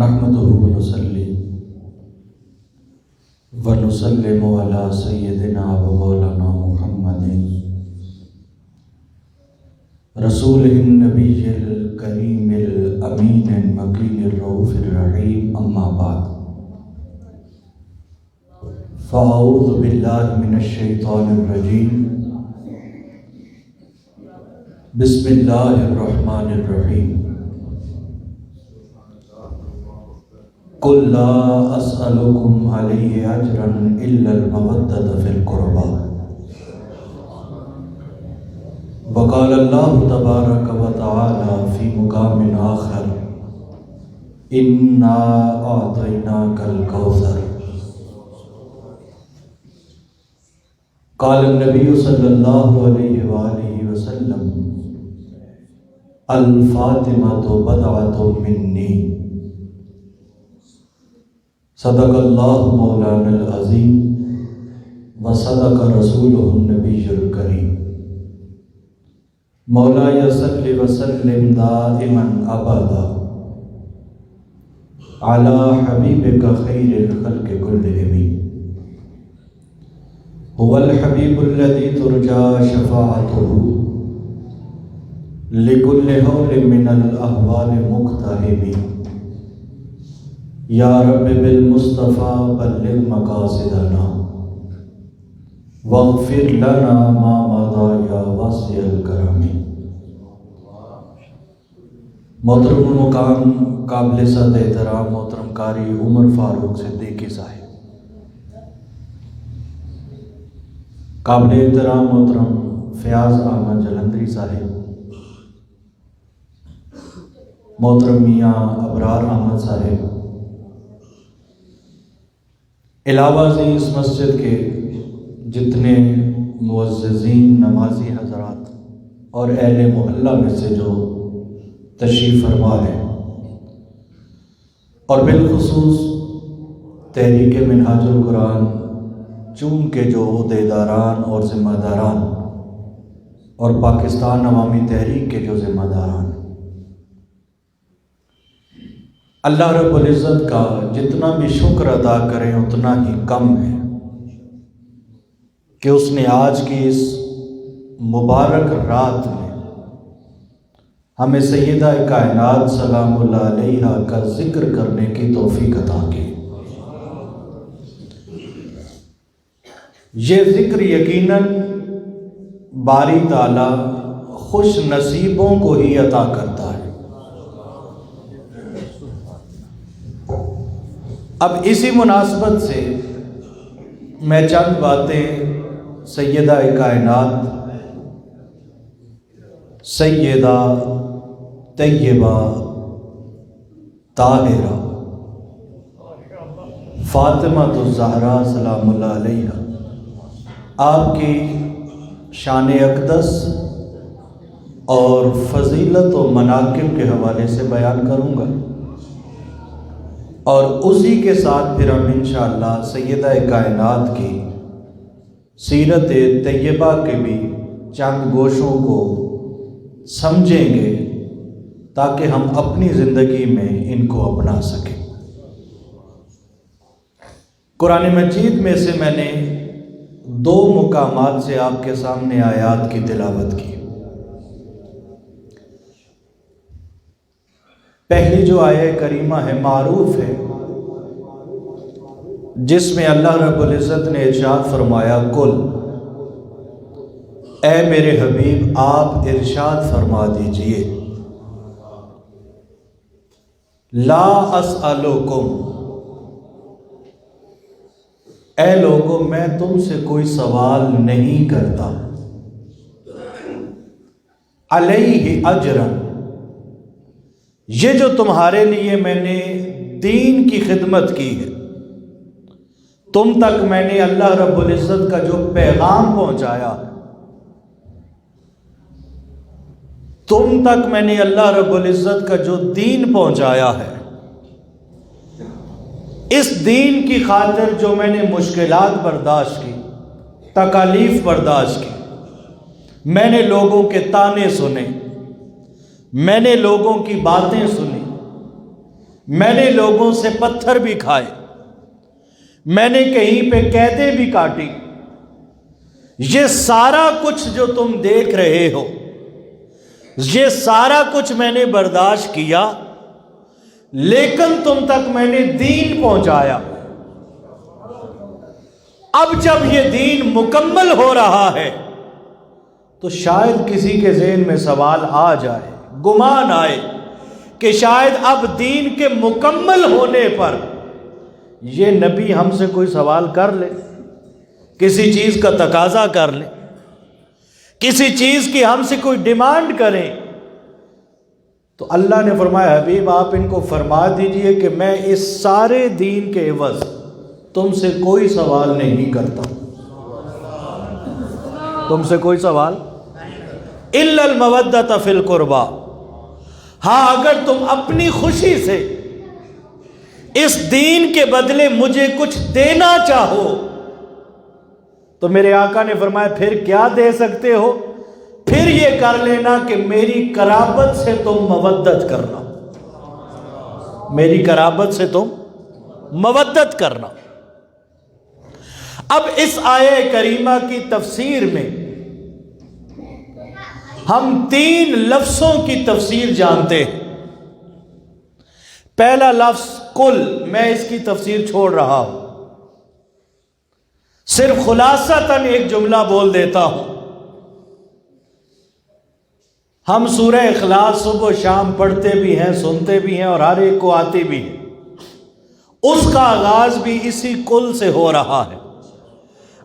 نحمده ونصلي ونسلم على سيدنا ومولانا محمد رسوله النبي الكريم الأمين المكين الرؤوف الرحيم. أما بعد، فأعوذ بالله من الشيطان الرجيم. بسم الله الرحمن الرحيم. قل لا أسألكم عليه أجرا إلا المودة في القربى. وقال الله تبارك وتعالى في مقام آخر: إنا أعطيناك الكوثر. قال النبي صلى الله عليه وآله وسلم: الفاطمة بضعة مني. صدق الله مولانا العظيم وصدق رسوله النبي الكريم. مولاي صل وسلم دائما أبدا على حبيبك خير الخلق كلهم. هو الحبيب الذي ترجى شفاعته لكل هول من الأهوال مقترب. یا رب بالمصطفیٰ بلغ مقاصدنا واغفر لنا ما مضى یا واسع الکرم. محترم المقام قابل صد احترام محترم قاری عمر فاروق صدیقی صاحب، قابل احترام محترم فیاض احمد جلندری صاحب، محترم میاں ابرار احمد صاحب، علاوہ ازیں اس مسجد کے جتنے معززین نمازی حضرات اور اہل محلہ میں سے جو تشریف فرما ہے، اور بالخصوص تحریک منہاج القرآن چون کے جو عہدیداران اور ذمہ داران اور پاکستان عوامی تحریک کے جو ذمہ داران، اللہ رب العزت کا جتنا بھی شکر ادا کریں اتنا ہی کم ہے کہ اس نے آج کی اس مبارک رات میں ہمیں سیدہ کائنات سلام اللہ علیہا کا ذکر کرنے کی توفیق عطا کی. یہ ذکر یقیناً باری تعالی خوش نصیبوں کو ہی عطا کرتا ہے. اب اسی مناسبت سے میں چند باتیں سیدہ کائنات سیدہ طیبہ طاہرہ فاطمہ الزہرا سلام اللہ علیہا آپ کی شان اقدس اور فضیلت و مناقب کے حوالے سے بیان کروں گا، اور اسی کے ساتھ پھر ہم انشاءاللہ سیدہ کائنات کی سیرت طیبہ کے بھی چند گوشوں کو سمجھیں گے تاکہ ہم اپنی زندگی میں ان کو اپنا سکیں. قرآن مجید میں سے میں نے 2 مقامات سے آپ کے سامنے آیات کی تلاوت کی. پہلی جو آیہ کریمہ ہے معروف ہے، جس میں اللہ رب العزت نے ارشاد فرمایا: قل، اے میرے حبیب آپ ارشاد فرما دیجئے، لا اسألکم، اے لوگوں میں تم سے کوئی سوال نہیں کرتا، علیہ اجرا، یہ جو تمہارے لیے میں نے دین کی خدمت کی ہے، تم تک میں نے اللہ رب العزت کا جو پیغام پہنچایا، تم تک میں نے اللہ رب العزت کا جو دین پہنچایا ہے، اس دین کی خاطر جو میں نے مشکلات برداشت کی، تکالیف برداشت کی، میں نے لوگوں کے طعنے سنے، میں نے لوگوں کی باتیں سنی، میں نے لوگوں سے پتھر بھی کھائے، میں نے کہیں پہ قیدیں بھی کاٹی، یہ سارا کچھ جو تم دیکھ رہے ہو، یہ سارا کچھ میں نے برداشت کیا، لیکن تم تک میں نے دین پہنچایا۔ اب جب یہ دین مکمل ہو رہا ہے تو شاید کسی کے ذہن میں سوال آ جائے، گمان آئے کہ شاید اب دین کے مکمل ہونے پر یہ نبی ہم سے کوئی سوال کر لے، کسی چیز کا تقاضا کر لے، کسی چیز کی ہم سے کوئی ڈیمانڈ کریں۔ تو اللہ نے فرمایا حبیب آپ ان کو فرما دیجئے کہ میں اس سارے دین کے عوض تم سے کوئی سوال نہیں کرتا، تم سے کوئی سوال الا المودۃ فی القربی، ہاں اگر تم اپنی خوشی سے اس دین کے بدلے مجھے کچھ دینا چاہو تو میرے آقا نے فرمایا پھر کیا دے سکتے ہو؟ پھر یہ کر لینا کہ میری قرابت سے تم مودت کرنا، میری قرابت سے تم مودت کرنا۔ اب اس آیہ کریمہ کی تفسیر میں ہم 3 لفظوں کی تفسیر جانتے ہیں۔ پہلا لفظ کل، میں اس کی تفسیر چھوڑ رہا ہوں، صرف خلاصتاً ایک جملہ بول دیتا ہوں۔ ہم سورہ اخلاص صبح و شام پڑھتے بھی ہیں، سنتے بھی ہیں اور ہر ایک کو آتی بھی ہے، اس کا آغاز بھی اسی کل سے ہو رہا ہے۔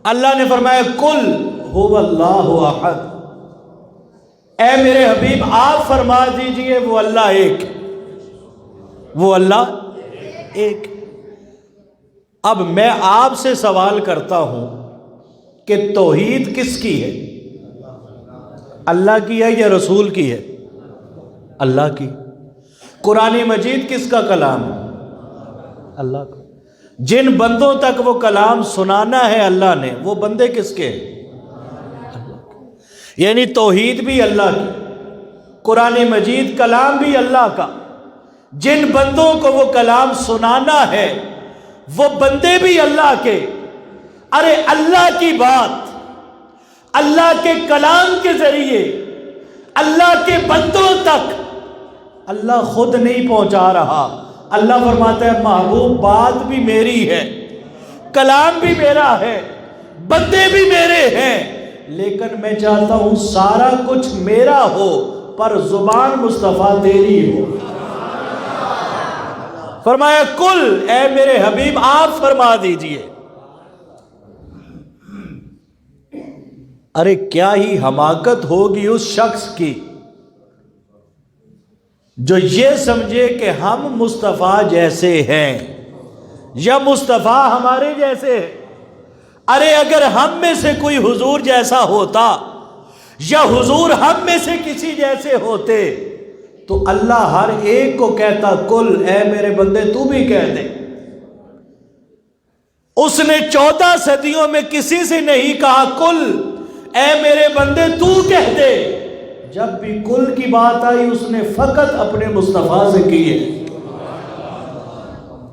اللہ نے فرمایا کل هو اللہ احد، اے میرے حبیب آپ فرما دیجئے وہ اللہ ایک، وہ اللہ ایک۔ اب میں آپ سے سوال کرتا ہوں کہ توحید کس کی ہے؟ اللہ کی ہے یا رسول کی ہے؟ اللہ کی۔ قرآن مجید کس کا کلام ہے؟ اللہ کا۔ جن بندوں تک وہ کلام سنانا ہے اللہ نے، وہ بندے کس کے ہیں؟ یعنی توحید بھی اللہ کی، قرآن مجید کلام بھی اللہ کا، جن بندوں کو وہ کلام سنانا ہے وہ بندے بھی اللہ کے۔ ارے اللہ کی بات اللہ کے کلام کے ذریعے اللہ کے بندوں تک اللہ خود نہیں پہنچا رہا۔ اللہ فرماتا ہے محبوب بات بھی میری ہے، کلام بھی میرا ہے، بندے بھی میرے ہیں، لیکن میں چاہتا ہوں سارا کچھ میرا ہو پر زبان مصطفیٰ تیری ہو۔ فرمایا کل، اے میرے حبیب آپ فرما دیجئے۔ ارے کیا ہی حماقت ہوگی اس شخص کی جو یہ سمجھے کہ ہم مصطفیٰ جیسے ہیں یا مصطفیٰ ہمارے جیسے ہیں۔ ارے اگر ہم میں سے کوئی حضور جیسا ہوتا یا حضور ہم میں سے کسی جیسے ہوتے تو اللہ ہر ایک کو کہتا کل، اے میرے بندے تو بھی کہہ دے۔ اس نے 14 صدیوں میں کسی سے نہیں کہا کل، اے میرے بندے تو کہہ دے۔ جب بھی کل کی بات آئی اس نے فقط اپنے مصطفیٰ سے کی ہے۔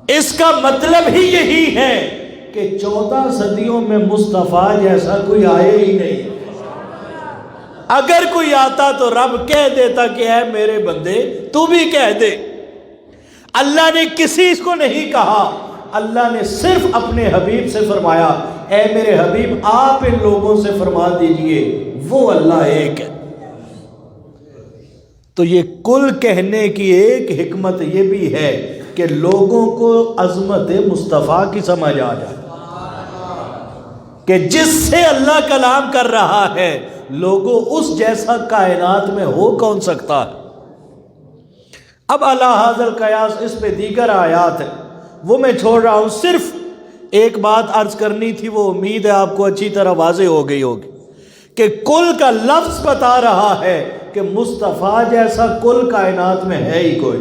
اس کا مطلب ہی یہی ہے کہ 14 صدیوں میں مصطفیٰ جیسا کوئی آئے ہی نہیں۔ اگر کوئی آتا تو رب کہہ دیتا کہ اے میرے بندے تو بھی کہہ دے۔ اللہ نے کسی کو نہیں کہا، اللہ نے صرف اپنے حبیب سے فرمایا اے میرے حبیب آپ ان لوگوں سے فرما دیجئے وہ اللہ ایک ہے۔ تو یہ کل کہنے کی ایک حکمت یہ بھی ہے کہ لوگوں کو عظمت مصطفیٰ کی سمجھ آ جائے کہ جس سے اللہ کلام کر رہا ہے لوگوں اس جیسا کائنات میں ہو کون سکتا ہے۔ اب علی ھذا القیاس اس پہ دیگر آیات ہیں، وہ میں چھوڑ رہا ہوں۔ صرف ایک بات عرض کرنی تھی، وہ امید ہے آپ کو اچھی طرح واضح ہو گئی ہوگی کہ کل کا لفظ بتا رہا ہے کہ مصطفیٰ جیسا کل کائنات میں ہے ہی کوئی۔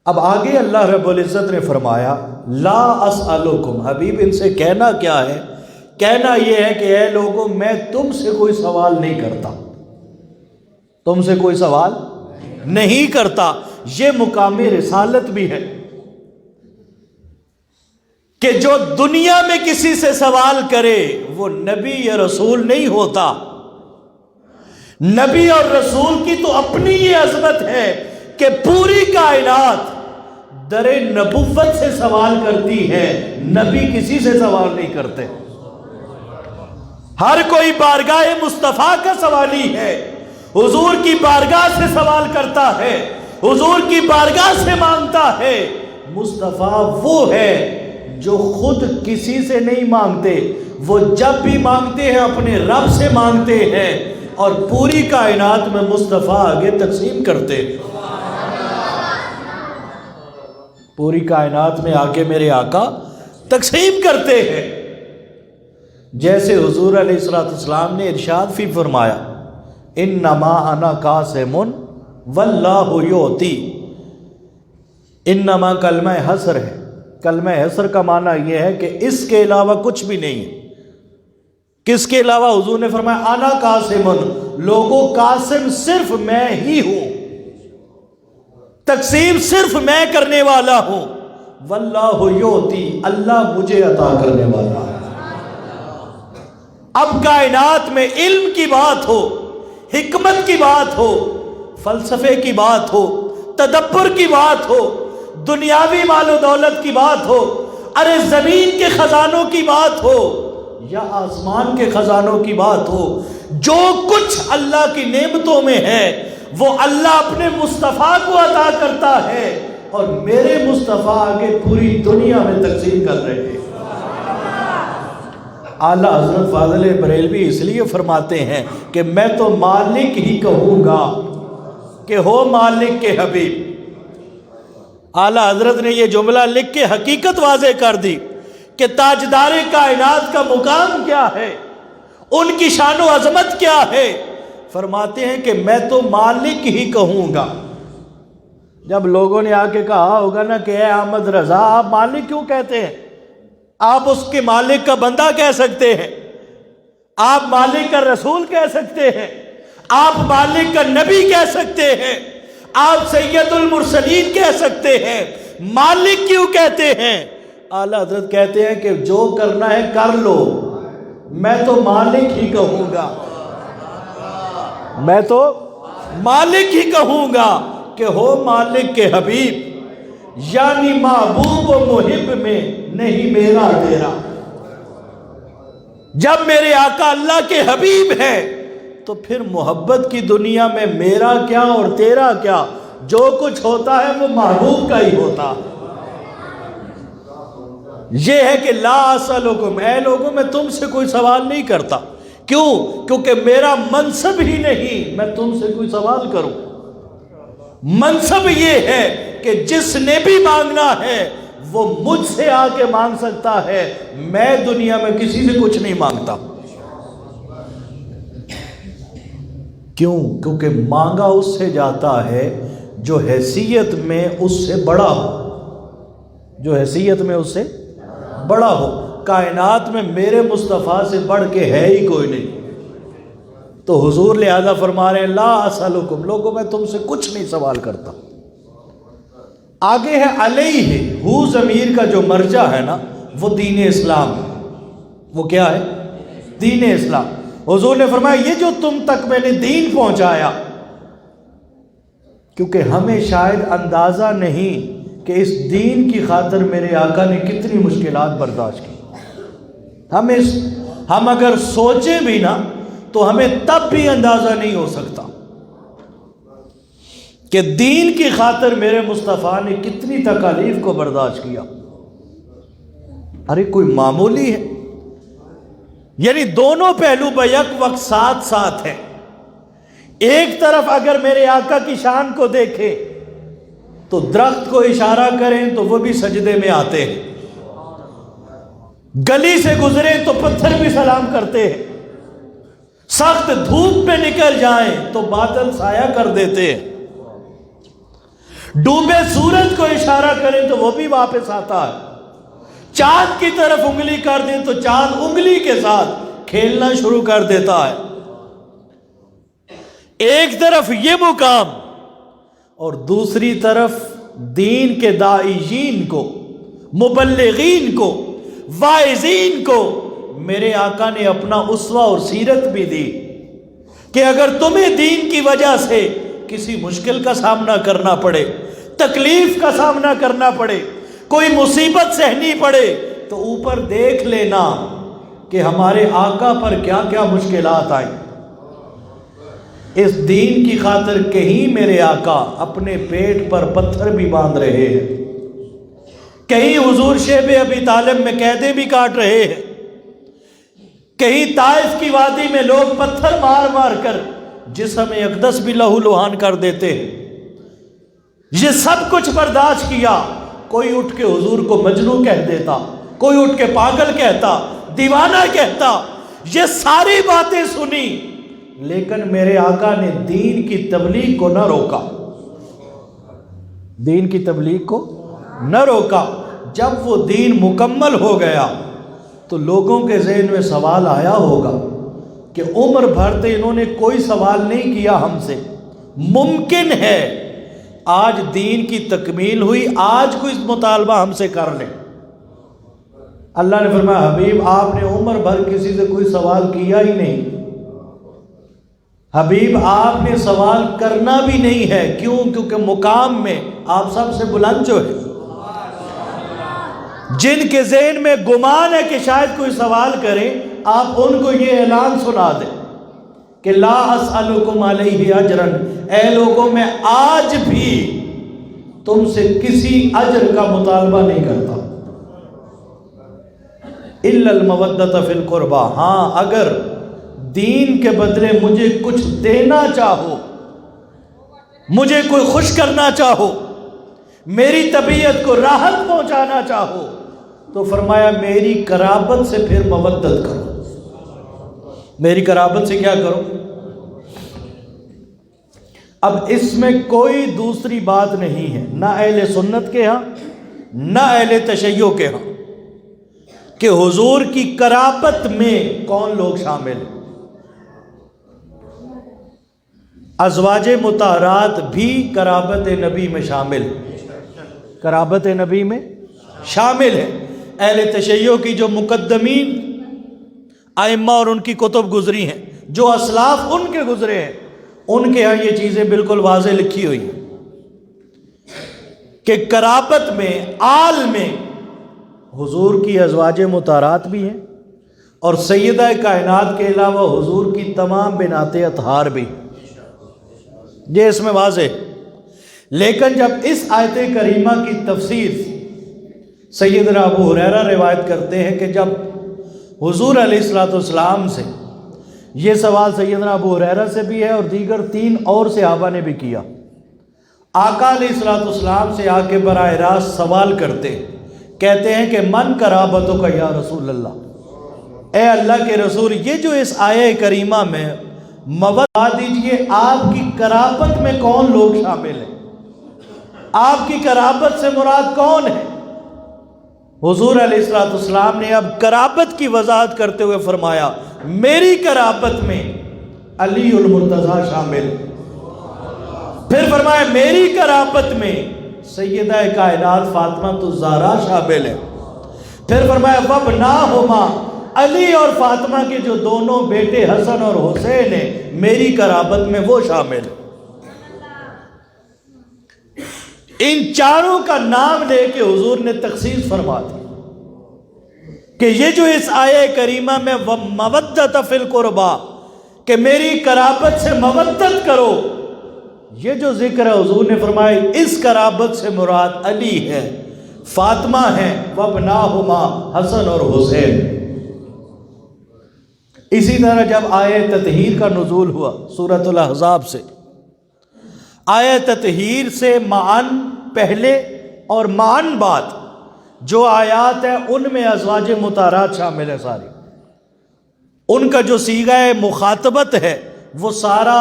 اب آگے اللہ رب العزت نے فرمایا لا اسألکم، حبیب ان سے کہنا کیا ہے؟ کہنا یہ ہے کہ اے لوگوں میں تم سے کوئی سوال نہیں کرتا، تم سے کوئی سوال نہیں کرتا۔ یہ مقام رسالت بھی ہے کہ جو دنیا میں کسی سے سوال کرے وہ نبی یا رسول نہیں ہوتا۔ نبی اور رسول کی تو اپنی یہ عظمت ہے کہ پوری کائنات در نبوت سے سوال کرتی ہے، نبی کسی سے سوال نہیں کرتے۔ ہر کوئی بارگاہ مصطفیٰ کا سوالی ہے، حضور کی بارگاہ سے سوال کرتا ہے، حضور کی بارگاہ سے مانگتا ہے۔ مصطفیٰ وہ ہے جو خود کسی سے نہیں مانگتے، وہ جب بھی مانگتے ہیں اپنے رب سے مانگتے ہیں، اور پوری کائنات میں مصطفیٰ آگے تقسیم کرتے ہیں۔ پوری کائنات میں آگے میرے آقا تقسیم کرتے ہیں۔ جیسے حضور علیہ السلام نے ارشاد فی فرمایا، انما انا قاسم واللہ یعطی۔ انما کلمہ حصر ہے۔ کلمہ حصر کا معنی یہ ہے کہ اس کے علاوہ کچھ بھی نہیں ہے۔ کس کے علاوہ؟ حضور نے فرمایا انا قاسم، لوگوں قاسم صرف میں ہی ہوں، تقسیم صرف میں کرنے والا ہوں، واللہ یعطی، اللہ مجھے عطا کرنے والا ہے۔ اب کائنات میں علم کی بات ہو، حکمت کی بات ہو، فلسفے کی بات ہو، تدبر کی بات ہو، دنیاوی مال و دولت کی بات ہو، ارے زمین کے خزانوں کی بات ہو یا آسمان کے خزانوں کی بات ہو، جو کچھ اللہ کی نعمتوں میں ہے وہ اللہ اپنے مصطفیٰ کو عطا کرتا ہے، اور میرے مصطفیٰ آگے پوری دنیا میں تقسیم کر رہے ہیں۔ اعلیٰ حضرت فاضل بریلوی اس لیے فرماتے ہیں کہ میں تو مالک ہی کہوں گا کہ ہو مالک کے حبیب۔ اعلیٰ حضرت نے یہ جملہ لکھ کے حقیقت واضح کر دی کہ تاجدار کائنات کا مقام کیا ہے، ان کی شان و عظمت کیا ہے۔ فرماتے ہیں کہ میں تو مالک ہی کہوں گا۔ جب لوگوں نے آ کے کہا ہوگا نا کہ اے احمد رضا آپ مالک کیوں کہتے ہیں، آپ اس کے مالک کا بندہ کہہ سکتے ہیں، آپ مالک کا رسول کہہ سکتے ہیں، آپ مالک کا نبی کہہ سکتے ہیں، آپ سید المرسلین کہہ سکتے ہیں، مالک کیوں کہتے ہیں؟ اعلیٰ حضرت کہتے ہیں کہ جو کرنا ہے کر لو، میں تو مالک ہی کہوں گا، میں تو مالک ہی کہوں گا کہ ہو مالک کے حبیب، یعنی محبوب و محب میں نہیں میرا تیرا۔ جب میرے آقا اللہ کے حبیب ہے تو پھر محبت کی دنیا میں میرا کیا اور تیرا کیا، جو کچھ ہوتا ہے وہ محبوب کا ہی ہوتا۔ یہ ہے کہ لا اسألکم، اے لوگوں میں تم سے کوئی سوال نہیں کرتا، کیوں؟ کیونکہ میرا منصب ہی نہیں میں تم سے کوئی سوال کروں۔ منصب یہ ہے کہ جس نے بھی مانگنا ہے وہ مجھ سے آ کے مانگ سکتا ہے، میں دنیا میں کسی سے کچھ نہیں مانگتا۔ کیوں؟ کیونکہ مانگا اس سے جاتا ہے جو حیثیت میں اس سے بڑا ہو، جو حیثیت میں اس سے بڑا ہو۔ کائنات میں میرے مصطفیٰ سے بڑھ کے ہے ہی کوئی نہیں، تو حضور لہذا فرما رہے ہیں لا اسألکم، لوگوں میں تم سے کچھ نہیں سوال کرتا۔ آگے ہے علیہ، ہو ضمیر کا جو مرجع ہے نا وہ دین اسلام ہے۔ وہ کیا ہے؟ دین اسلام۔ حضور نے فرمایا یہ جو تم تک میں نے دین پہنچایا، کیونکہ ہمیں شاید اندازہ نہیں کہ اس دین کی خاطر میرے آقا نے کتنی مشکلات برداشت کی۔ ہم اگر سوچیں بھی نا تو ہمیں تب بھی اندازہ نہیں ہو سکتا کہ دین کی خاطر میرے مصطفیٰ نے کتنی تکالیف کو برداشت کیا۔ ارے کوئی معمولی ہے؟ یعنی دونوں پہلو بیک وقت ساتھ ساتھ ہیں۔ ایک طرف اگر میرے آقا کی شان کو دیکھیں تو درخت کو اشارہ کریں تو وہ بھی سجدے میں آتے ہیں، گلی سے گزریں تو پتھر بھی سلام کرتے ہیں، سخت دھوپ پہ نکل جائیں تو بادل سایہ کر دیتے ہیں، ڈوبے سورج کو اشارہ کریں تو وہ بھی واپس آتا ہے، چاند کی طرف انگلی کر دیں تو چاند انگلی کے ساتھ کھیلنا شروع کر دیتا ہے۔ ایک طرف یہ مقام اور دوسری طرف دین کے داعیین کو، مبلغین کو، واعظین کو میرے آقا نے اپنا اسوہ اور سیرت بھی دی کہ اگر تمہیں دین کی وجہ سے کسی مشکل کا سامنا کرنا پڑے، تکلیف کا سامنا کرنا پڑے، کوئی مصیبت سہنی پڑے، تو اوپر دیکھ لینا کہ ہمارے آقا پر کیا کیا مشکلات آئیں۔ اس دین کی خاطر کہیں میرے آقا اپنے پیٹ پر پتھر بھی باندھ رہے ہیں، کہیں حضور شیب ابی طالب میں قیدیں بھی کاٹ رہے ہیں، کہیں طائف کی وادی میں لوگ پتھر مار مار کر جسم اقدس بھی لہو لہان کر دیتے ہیں۔ یہ سب کچھ برداشت کیا، کوئی اٹھ کے حضور کو مجنون کہہ دیتا، کوئی اٹھ کے پاگل کہتا، دیوانہ کہتا، یہ ساری باتیں سنی، لیکن میرے آقا نے دین کی تبلیغ کو نہ روکا، دین کی تبلیغ کو نہ روکا۔ جب وہ دین مکمل ہو گیا تو لوگوں کے ذہن میں سوال آیا ہوگا کہ عمر بھر تو انہوں نے کوئی سوال نہیں کیا ہم سے، ممکن ہے آج دین کی تکمیل ہوئی، آج کوئی مطالبہ ہم سے کر لیں۔ اللہ نے فرمایا حبیب آپ نے عمر بھر کسی سے کوئی سوال کیا ہی نہیں، حبیب آپ نے سوال کرنا بھی نہیں ہے، کیوں؟ کیونکہ مقام میں آپ سب سے بلند جو ہے، جن کے ذہن میں گمان ہے کہ شاید کوئی سوال کرے، آپ ان کو یہ اعلان سنا دیں کہ لا اسألکم علیہ اجرا، اے لوگوں میں آج بھی تم سے کسی اجر کا مطالبہ نہیں کرتا، الا المودۃ فی القربى، ہاں اگر دین کے بدلے مجھے کچھ دینا چاہو، مجھے کوئی خوش کرنا چاہو، میری طبیعت کو راحت پہنچانا چاہو، تو فرمایا میری قرابت سے پھر مودت کرو، میری قرابت سے کیا کرو۔ اب اس میں کوئی دوسری بات نہیں ہے، نہ اہل سنت کے ہاں نہ اہل تشیع کے ہاں، کہ حضور کی قرابت میں کون لوگ شامل ہیں۔ ازواج مطہرات بھی قرابت نبی میں شامل ہیں، قرابت نبی میں شامل ہے۔ اہل تشیع کی جو مقدمین ائمہ اور ان کی کتب گزری ہیں، جو اسلاف ان کے گزرے ہیں، ان کے ہاں یہ چیزیں بالکل واضح لکھی ہوئی ہیں کہ قرابت میں، آل میں حضور کی ازواج مطہرات بھی ہیں، اور سیدہ کائنات کے علاوہ حضور کی تمام بنات اطہار بھی، یہ اس میں واضح ہے۔ لیکن جب اس آیت کریمہ کی تفسیر سیدنا ابو ہریرہ روایت کرتے ہیں کہ جب حضور علیہ السلام سے یہ سوال سیدنا ابو ہریرہ سے بھی ہے اور دیگر 3 اور صحابہ نے بھی کیا، آقا علیہ السلام سے آ کے براہ راست سوال کرتے، کہتے ہیں کہ من قرابتک یا رسول اللہ، اے اللہ کے رسول یہ جو اس آیہ کریمہ میں بتا دیجئے آپ کی قرابت میں کون لوگ شامل ہیں، آپ کی قرابت سے مراد کون ہے؟ حضور علیہ السلام نے اب قرابت کی وضاحت کرتے ہوئے فرمایا میری قرابت میں علی المرتضیٰ شامل، پھر فرمایا میری قرابت میں سیدہ کائنات فاطمہ الزہرا شامل ہے، پھر فرمایا وابناہما، علی اور فاطمہ کے جو دونوں بیٹے حسن اور حسین ہیں میری قرابت میں وہ شامل ہیں۔ ان چاروں کا نام لے کے حضور نے تخصیص فرما دی کہ یہ جو اس آیہ کریمہ میں مودت فی القربہ، کہ میری قرابت سے مودت کرو، یہ جو ذکر ہے حضور نے فرمایا اس قرابت سے مراد علی ہے، فاطمہ ہے، وابناہما حسن اور حسین۔ اسی طرح جب آیہ تطہیر کا نزول ہوا سورۃ الاحزاب سے، آیہ تطہیر سے معن پہلے اور معن بعد جو آیات ہیں ان میں ازواج مطہرات شامل ہیں ساری، ان کا جو صیغہ مخاطبت ہے وہ سارا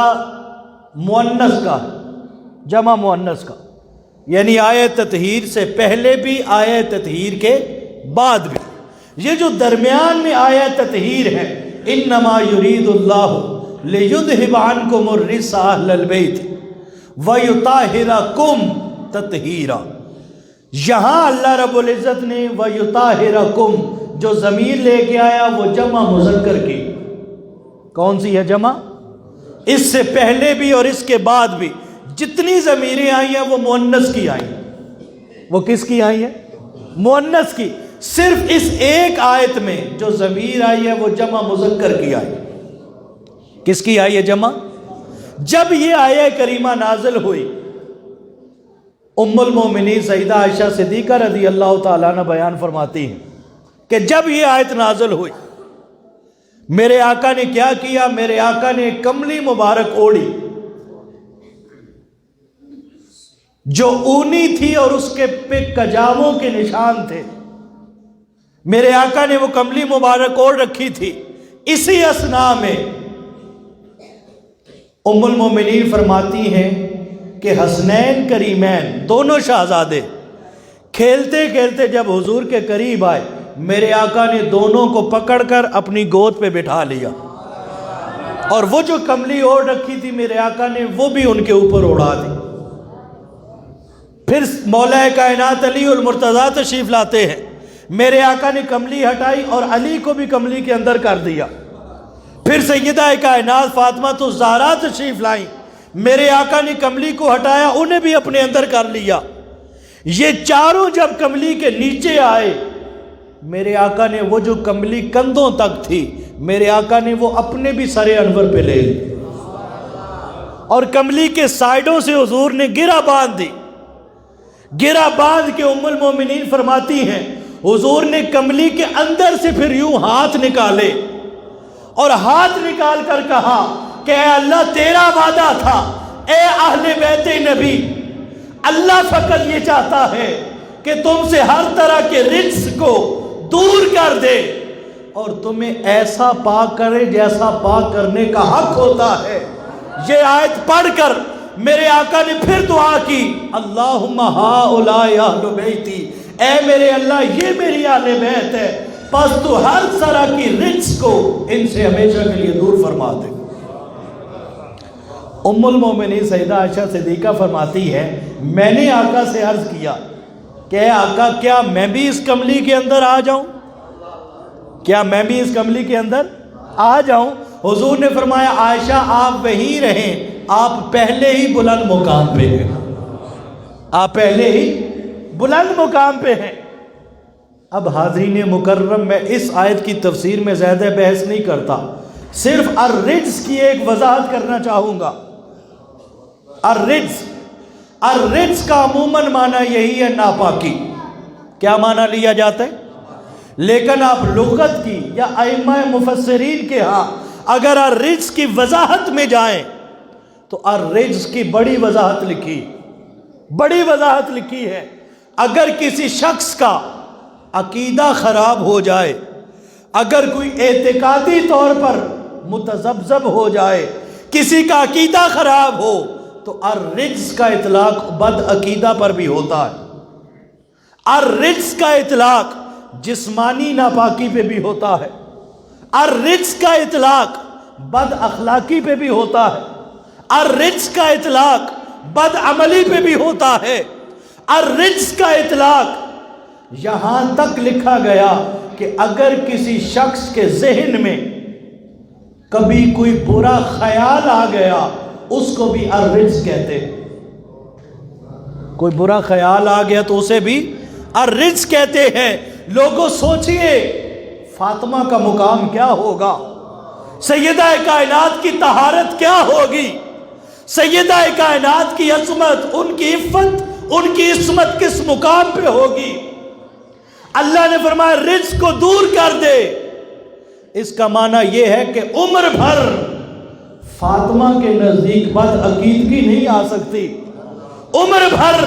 مؤنث کا، جمع مؤنث کا، یعنی آیہ تطہیر سے پہلے بھی آیہ تطہیر کے بعد بھی۔ یہ جو درمیان میں آیہ تطہیر ہے، انما یرید اللہ لیذھب عنکم الرجس اہل البیت وَيُطَاهِرَكُمْ تَطْهِيرًا۔ یہاں اللہ رب العزت نے وَيُطَاهِرَكُمْ جو ضمیر لے کے آیا وہ جمع مذکر کی، کون سی ہے جمع؟ اس سے پہلے بھی اور اس کے بعد بھی جتنی ضمیریں آئی ہیں وہ مؤنث کی آئی ہیں۔ وہ کس کی آئی ہیں؟ مؤنث کی۔ صرف اس ایک آیت میں جو ضمیر آئی ہے وہ جمع مذکر کی آئی۔ کس کی آئی ہے جمع؟ جب یہ آیہ کریمہ نازل ہوئی، ام المومنین سیدہ عائشہ صدیقہ رضی اللہ تعالیٰ عنہ بیان فرماتی ہیں کہ جب یہ آیت نازل ہوئی میرے آقا نے کیا کیا؟ میرے آقا نے ایک کملی مبارک اوڑھی جو اونی تھی اور اس کے پہ کجاووں کے نشان تھے، میرے آقا نے وہ کملی مبارک اوڑھ رکھی تھی۔ اسی اثناء میں ام المومنین فرماتی ہیں کہ حسنین کریمین دونوں شہزادے کھیلتے کھیلتے جب حضور کے قریب آئے، میرے آقا نے دونوں کو پکڑ کر اپنی گود پہ بٹھا لیا، اور وہ جو کملی اوڑھ رکھی تھی میرے آقا نے وہ بھی ان کے اوپر اڑا دی۔ پھر مولا کائنات علی المرتضیٰ تشریف لاتے ہیں، میرے آقا نے کملی ہٹائی اور علی کو بھی کملی کے اندر کر دیا۔ پھر سیدہ کائنات فاطمہ الزہرا تشریف لائیں، میرے آقا نے کملی کو ہٹایا، انہیں بھی اپنے اندر کر لیا۔ یہ چاروں جب کملی کے نیچے آئے، میرے آقا نے وہ جو کملی کندھوں تک تھی میرے آقا نے وہ اپنے بھی سر انور پہ لے لی، اور کملی کے سائیڈوں سے حضور نے گرہ باندھ دی۔ گرہ باندھ کے ام المومنین فرماتی ہیں حضور نے کملی کے اندر سے پھر یوں ہاتھ نکالے، اور ہاتھ نکال کر کہا کہ اے اللہ تیرا وعدہ تھا، اے اہل بیت نبی، اللہ فقط یہ چاہتا ہے کہ تم سے ہر طرح کے رجس کو دور کر دے اور تمہیں ایسا پاک کرے جیسا پاک کرنے کا حق ہوتا ہے۔ یہ آیت پڑھ کر میرے آقا نے پھر دعا کی، اللہم ہؤلاء اہل بیتی، اے میرے اللہ یہ میری اہل بیت ہے، پس تو ہر طرح کی رجس کو ان سے ہمیشہ کے لیے دور فرما دے۔ ام المومنین سیدہ عائشہ صدیقہ فرماتی ہے میں نے آقا سے عرض کیا کہ اے آقا کیا میں بھی اس کملی کے اندر آ جاؤں؟ کیا میں بھی اس کملی کے اندر آ جاؤں؟ حضور نے فرمایا عائشہ آپ وہیں رہیں، آپ پہلے ہی بلند مقام پہ ہیں، آپ پہلے ہی بلند مقام پہ ہیں۔ اب حاضرین مکرم میں اس آیت کی تفسیر میں زیادہ بحث نہیں کرتا، صرف الرجس کی ایک وضاحت کرنا چاہوں گا۔ الرجس کا عموماً معنی یہی ہے ناپاکی، کیا معنی لیا جاتا ہے؟ لیکن آپ لغت کی یا ائمہ مفسرین کے ہاں اگر الرجس کی وضاحت میں جائیں تو الرجس کی بڑی وضاحت لکھی ہے۔ اگر کسی شخص کا عقیدہ خراب ہو جائے، اگر کوئی اعتقادی طور پر متذبذب ہو جائے، کسی کا عقیدہ خراب ہو تو الرجس کا اطلاق بد عقیدہ پر بھی ہوتا ہے۔ الرجس کا اطلاق جسمانی ناپاکی پہ بھی ہوتا ہے، الرجس کا اطلاق بد اخلاقی پہ بھی ہوتا ہے، الرجس کا اطلاق بد عملی پہ بھی ہوتا ہے، الرجس کا اطلاق یہاں تک لکھا گیا کہ اگر کسی شخص کے ذہن میں کبھی کوئی برا خیال آ گیا اس کو بھی الرجس کہتے ہیں۔ کوئی برا خیال آ گیا تو اسے بھی الرجس کہتے ہیں۔ لوگوں سوچئے فاطمہ کا مقام کیا ہوگا، سیدہ کائنات کی طہارت کیا ہوگی، سیدہ کائنات کی عظمت، ان کی عفت، ان کی عصمت کس مقام پہ ہوگی۔ اللہ نے فرمایا رجس کو دور کر دے، اس کا معنی یہ ہے کہ عمر بھر فاطمہ کے نزدیک بد عقیدگی نہیں آ سکتی، عمر بھر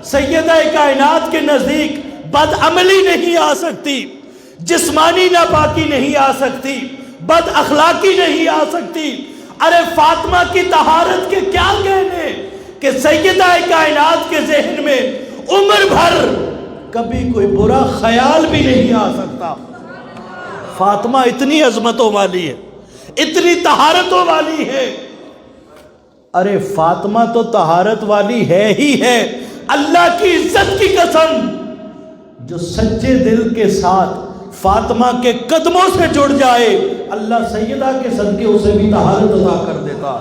سیدہ کائنات کے نزدیک بد عملی نہیں آ سکتی، جسمانی ناپاکی نہیں آ سکتی، بد اخلاقی نہیں آ سکتی۔ ارے فاطمہ کی طہارت کے کیا کہنے کہ سیدہ کائنات کے ذہن میں عمر بھر کبھی کوئی برا خیال بھی نہیں آ سکتا۔ فاطمہ اتنی عظمتوں والی ہے، اتنی طہارتوں والی ہے۔ ارے فاطمہ تو طہارت والی ہے ہی ہے، اللہ کی عزت کی قسم، جو سچے دل کے ساتھ فاطمہ کے قدموں سے جڑ جائے اللہ سیدہ کے صدقے اسے بھی طہارت عطا کر دیتا۔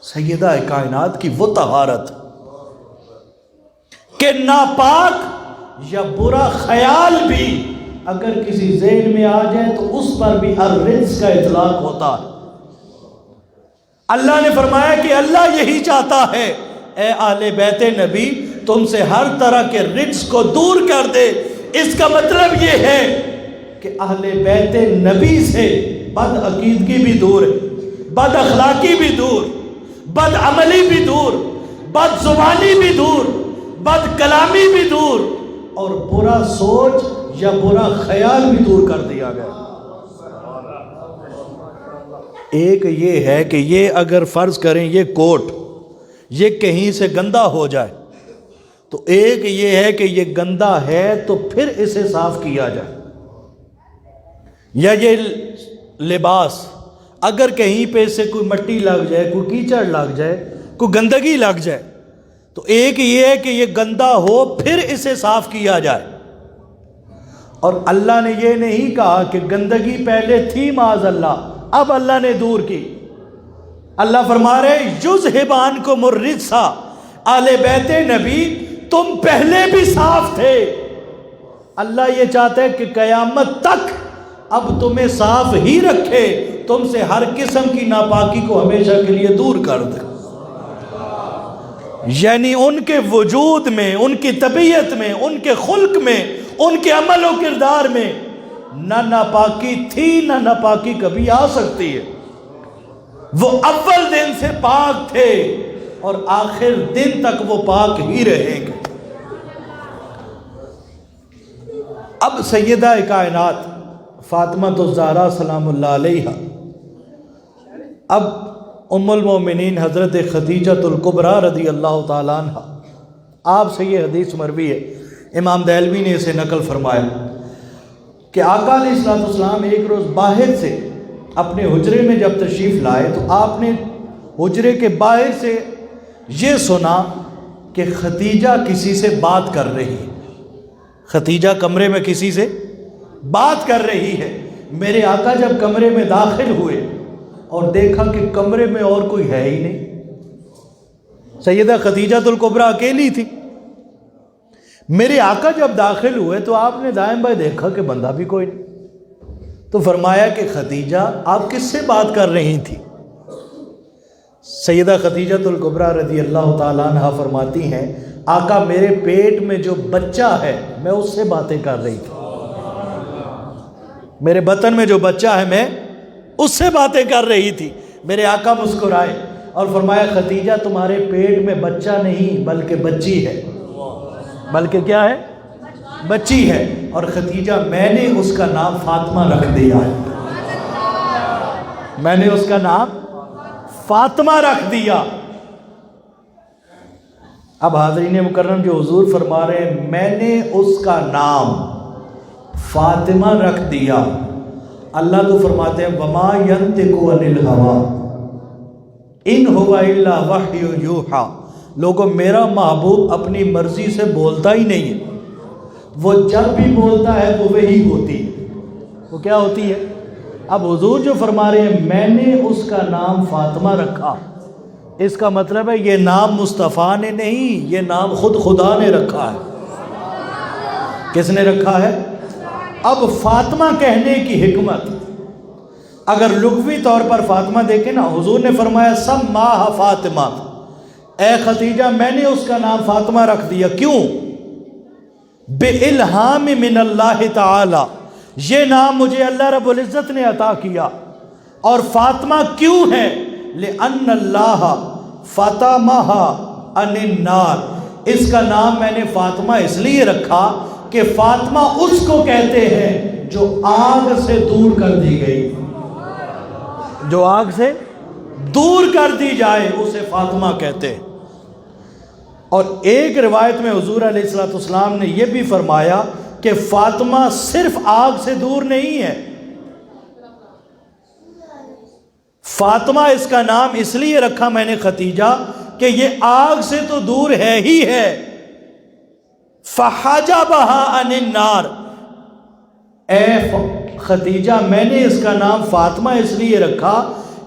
سیدہ کائنات کی وہ طہارت کہ ناپاک یا برا خیال بھی اگر کسی ذہن میں آ جائے تو اس پر بھی الرجس کا اطلاق ہوتا ہے۔ اللہ نے فرمایا کہ اللہ یہی چاہتا ہے اے اہل بیت نبی تم سے ہر طرح کے رجس کو دور کر دے۔ اس کا مطلب یہ ہے کہ اہل بیت نبی سے بد عقیدگی بھی دور ہے، بد اخلاقی بھی دور، بد عملی بھی دور، بد زبانی بھی دور، بد کلامی بھی دور، اور برا سوچ یا برا خیال بھی دور کر دیا گیا۔ ایک یہ ہے کہ یہ اگر فرض کریں یہ کوٹ یہ کہیں سے گندا ہو جائے تو ایک یہ ہے کہ یہ گندا ہے تو پھر اسے صاف کیا جائے، یا یہ لباس اگر کہیں پہ سے کوئی مٹی لگ جائے، کوئی کیچڑ لگ جائے، کوئی گندگی لگ جائے تو ایک یہ ہے کہ یہ گندا ہو پھر اسے صاف کیا جائے۔ اور اللہ نے یہ نہیں کہا کہ گندگی پہلے تھی معاذ اللہ اب اللہ نے دور کی۔ اللہ فرما رہے یذہب عنکم الرجس، اہل بیت نبی تم پہلے بھی صاف تھے، اللہ یہ چاہتا ہے کہ قیامت تک اب تمہیں صاف ہی رکھے، تم سے ہر قسم کی ناپاکی کو ہمیشہ کے لیے دور کر دے۔ یعنی ان کے وجود میں، ان کی طبیعت میں، ان کے خلق میں، ان کے عمل و کردار میں نہ ناپاکی تھی نہ ناپاکی کبھی آ سکتی ہے۔ وہ اول دن سے پاک تھے اور آخر دن تک وہ پاک ہی رہیں گے۔ اب سیدہ کائنات فاطمہ الزہرا سلام اللہ علیہا اب ام المومنین حضرت خدیجہ الکبریٰ رضی اللہ تعالیٰ عنہ، آپ سے یہ حدیث مروی ہے، امام دہلوی نے اسے نقل فرمایا کہ آقا علیہ السلام ایک روز باہر سے اپنے حجرے میں جب تشریف لائے تو آپ نے حجرے کے باہر سے یہ سنا کہ ختیجہ کسی سے بات کر رہی ہے، ختیجہ کمرے میں کسی سے بات کر رہی ہے۔ میرے آقا جب کمرے میں داخل ہوئے اور دیکھا کہ کمرے میں اور کوئی ہے ہی نہیں، سیدہ خدیجہ الکبریٰ اکیلی تھی۔ میرے آقا جب داخل ہوئے تو آپ نے دائیں بائیں دیکھا کہ بندہ بھی کوئی نہیں، تو فرمایا کہ خدیجہ آپ کس سے بات کر رہی تھی؟ سیدہ خدیجہ الکبریٰ رضی اللہ تعالیٰ عنہ فرماتی ہیں آقا میرے پیٹ میں جو بچہ ہے میں اس سے باتیں کر رہی تھی، میرے بطن میں جو بچہ ہے میں اس سے باتیں کر رہی تھی۔ میرے آقا مسکرائے اور فرمایا خدیجہ تمہارے پیٹ میں بچہ نہیں بلکہ بچی ہے، بلکہ کیا ہے؟ بچی ہے، اور خدیجہ میں نے اس کا نام فاطمہ رکھ دیا ہے، میں نے اس کا نام فاطمہ رکھ دیا۔ اب حاضرین مکرم جو حضور فرما رہے ہیں میں نے اس کا نام فاطمہ رکھ دیا، اللہ تو فرماتے ہیں وما ينطق عن الهوى ان هو الا وحی یوحی، لوگوں میرا محبوب اپنی مرضی سے بولتا ہی نہیں ہے، وہ جب بھی بولتا ہے وہ وہی ہوتی ہے، وہ کیا ہوتی ہے؟ اب حضور جو فرما رہے ہیں میں نے اس کا نام فاطمہ رکھا، اس کا مطلب ہے یہ نام مصطفیٰ نے نہیں، یہ نام خود خدا نے رکھا ہے۔ کس نے رکھا ہے؟ اب فاطمہ کہنے کی حکمت اگر لغوی طور پر فاطمہ دیکھیں نا، حضور نے فرمایا سماہا فاطمہ، اے خدیجہ میں نے اس کا نام فاطمہ رکھ دیا، کیوں؟ بِإِلْہَامِ مِنَ اللَّهِ تعالی، یہ نام مجھے اللہ رب العزت نے عطا کیا۔ اور فاطمہ کیوں ہے؟ لِأَنَّ اللَّهَ فَاطَمَهَا عَنِ النَّارِ، اس کا نام میں نے فاطمہ اس لیے رکھا کہ فاطمہ اس کو کہتے ہیں جو آگ سے دور کر دی گئی، جو آگ سے دور کر دی جائے اسے فاطمہ کہتے ہیں۔ اور ایک روایت میں حضور علیہ السلام نے یہ بھی فرمایا کہ فاطمہ صرف آگ سے دور نہیں ہے، فاطمہ اس کا نام اس لیے رکھا میں نے ختیجہ کہ یہ آگ سے تو دور ہے ہی ہے، فحجبها عن النار، اے ختیجہ میں نے اس کا نام فاطمہ اس لیے رکھا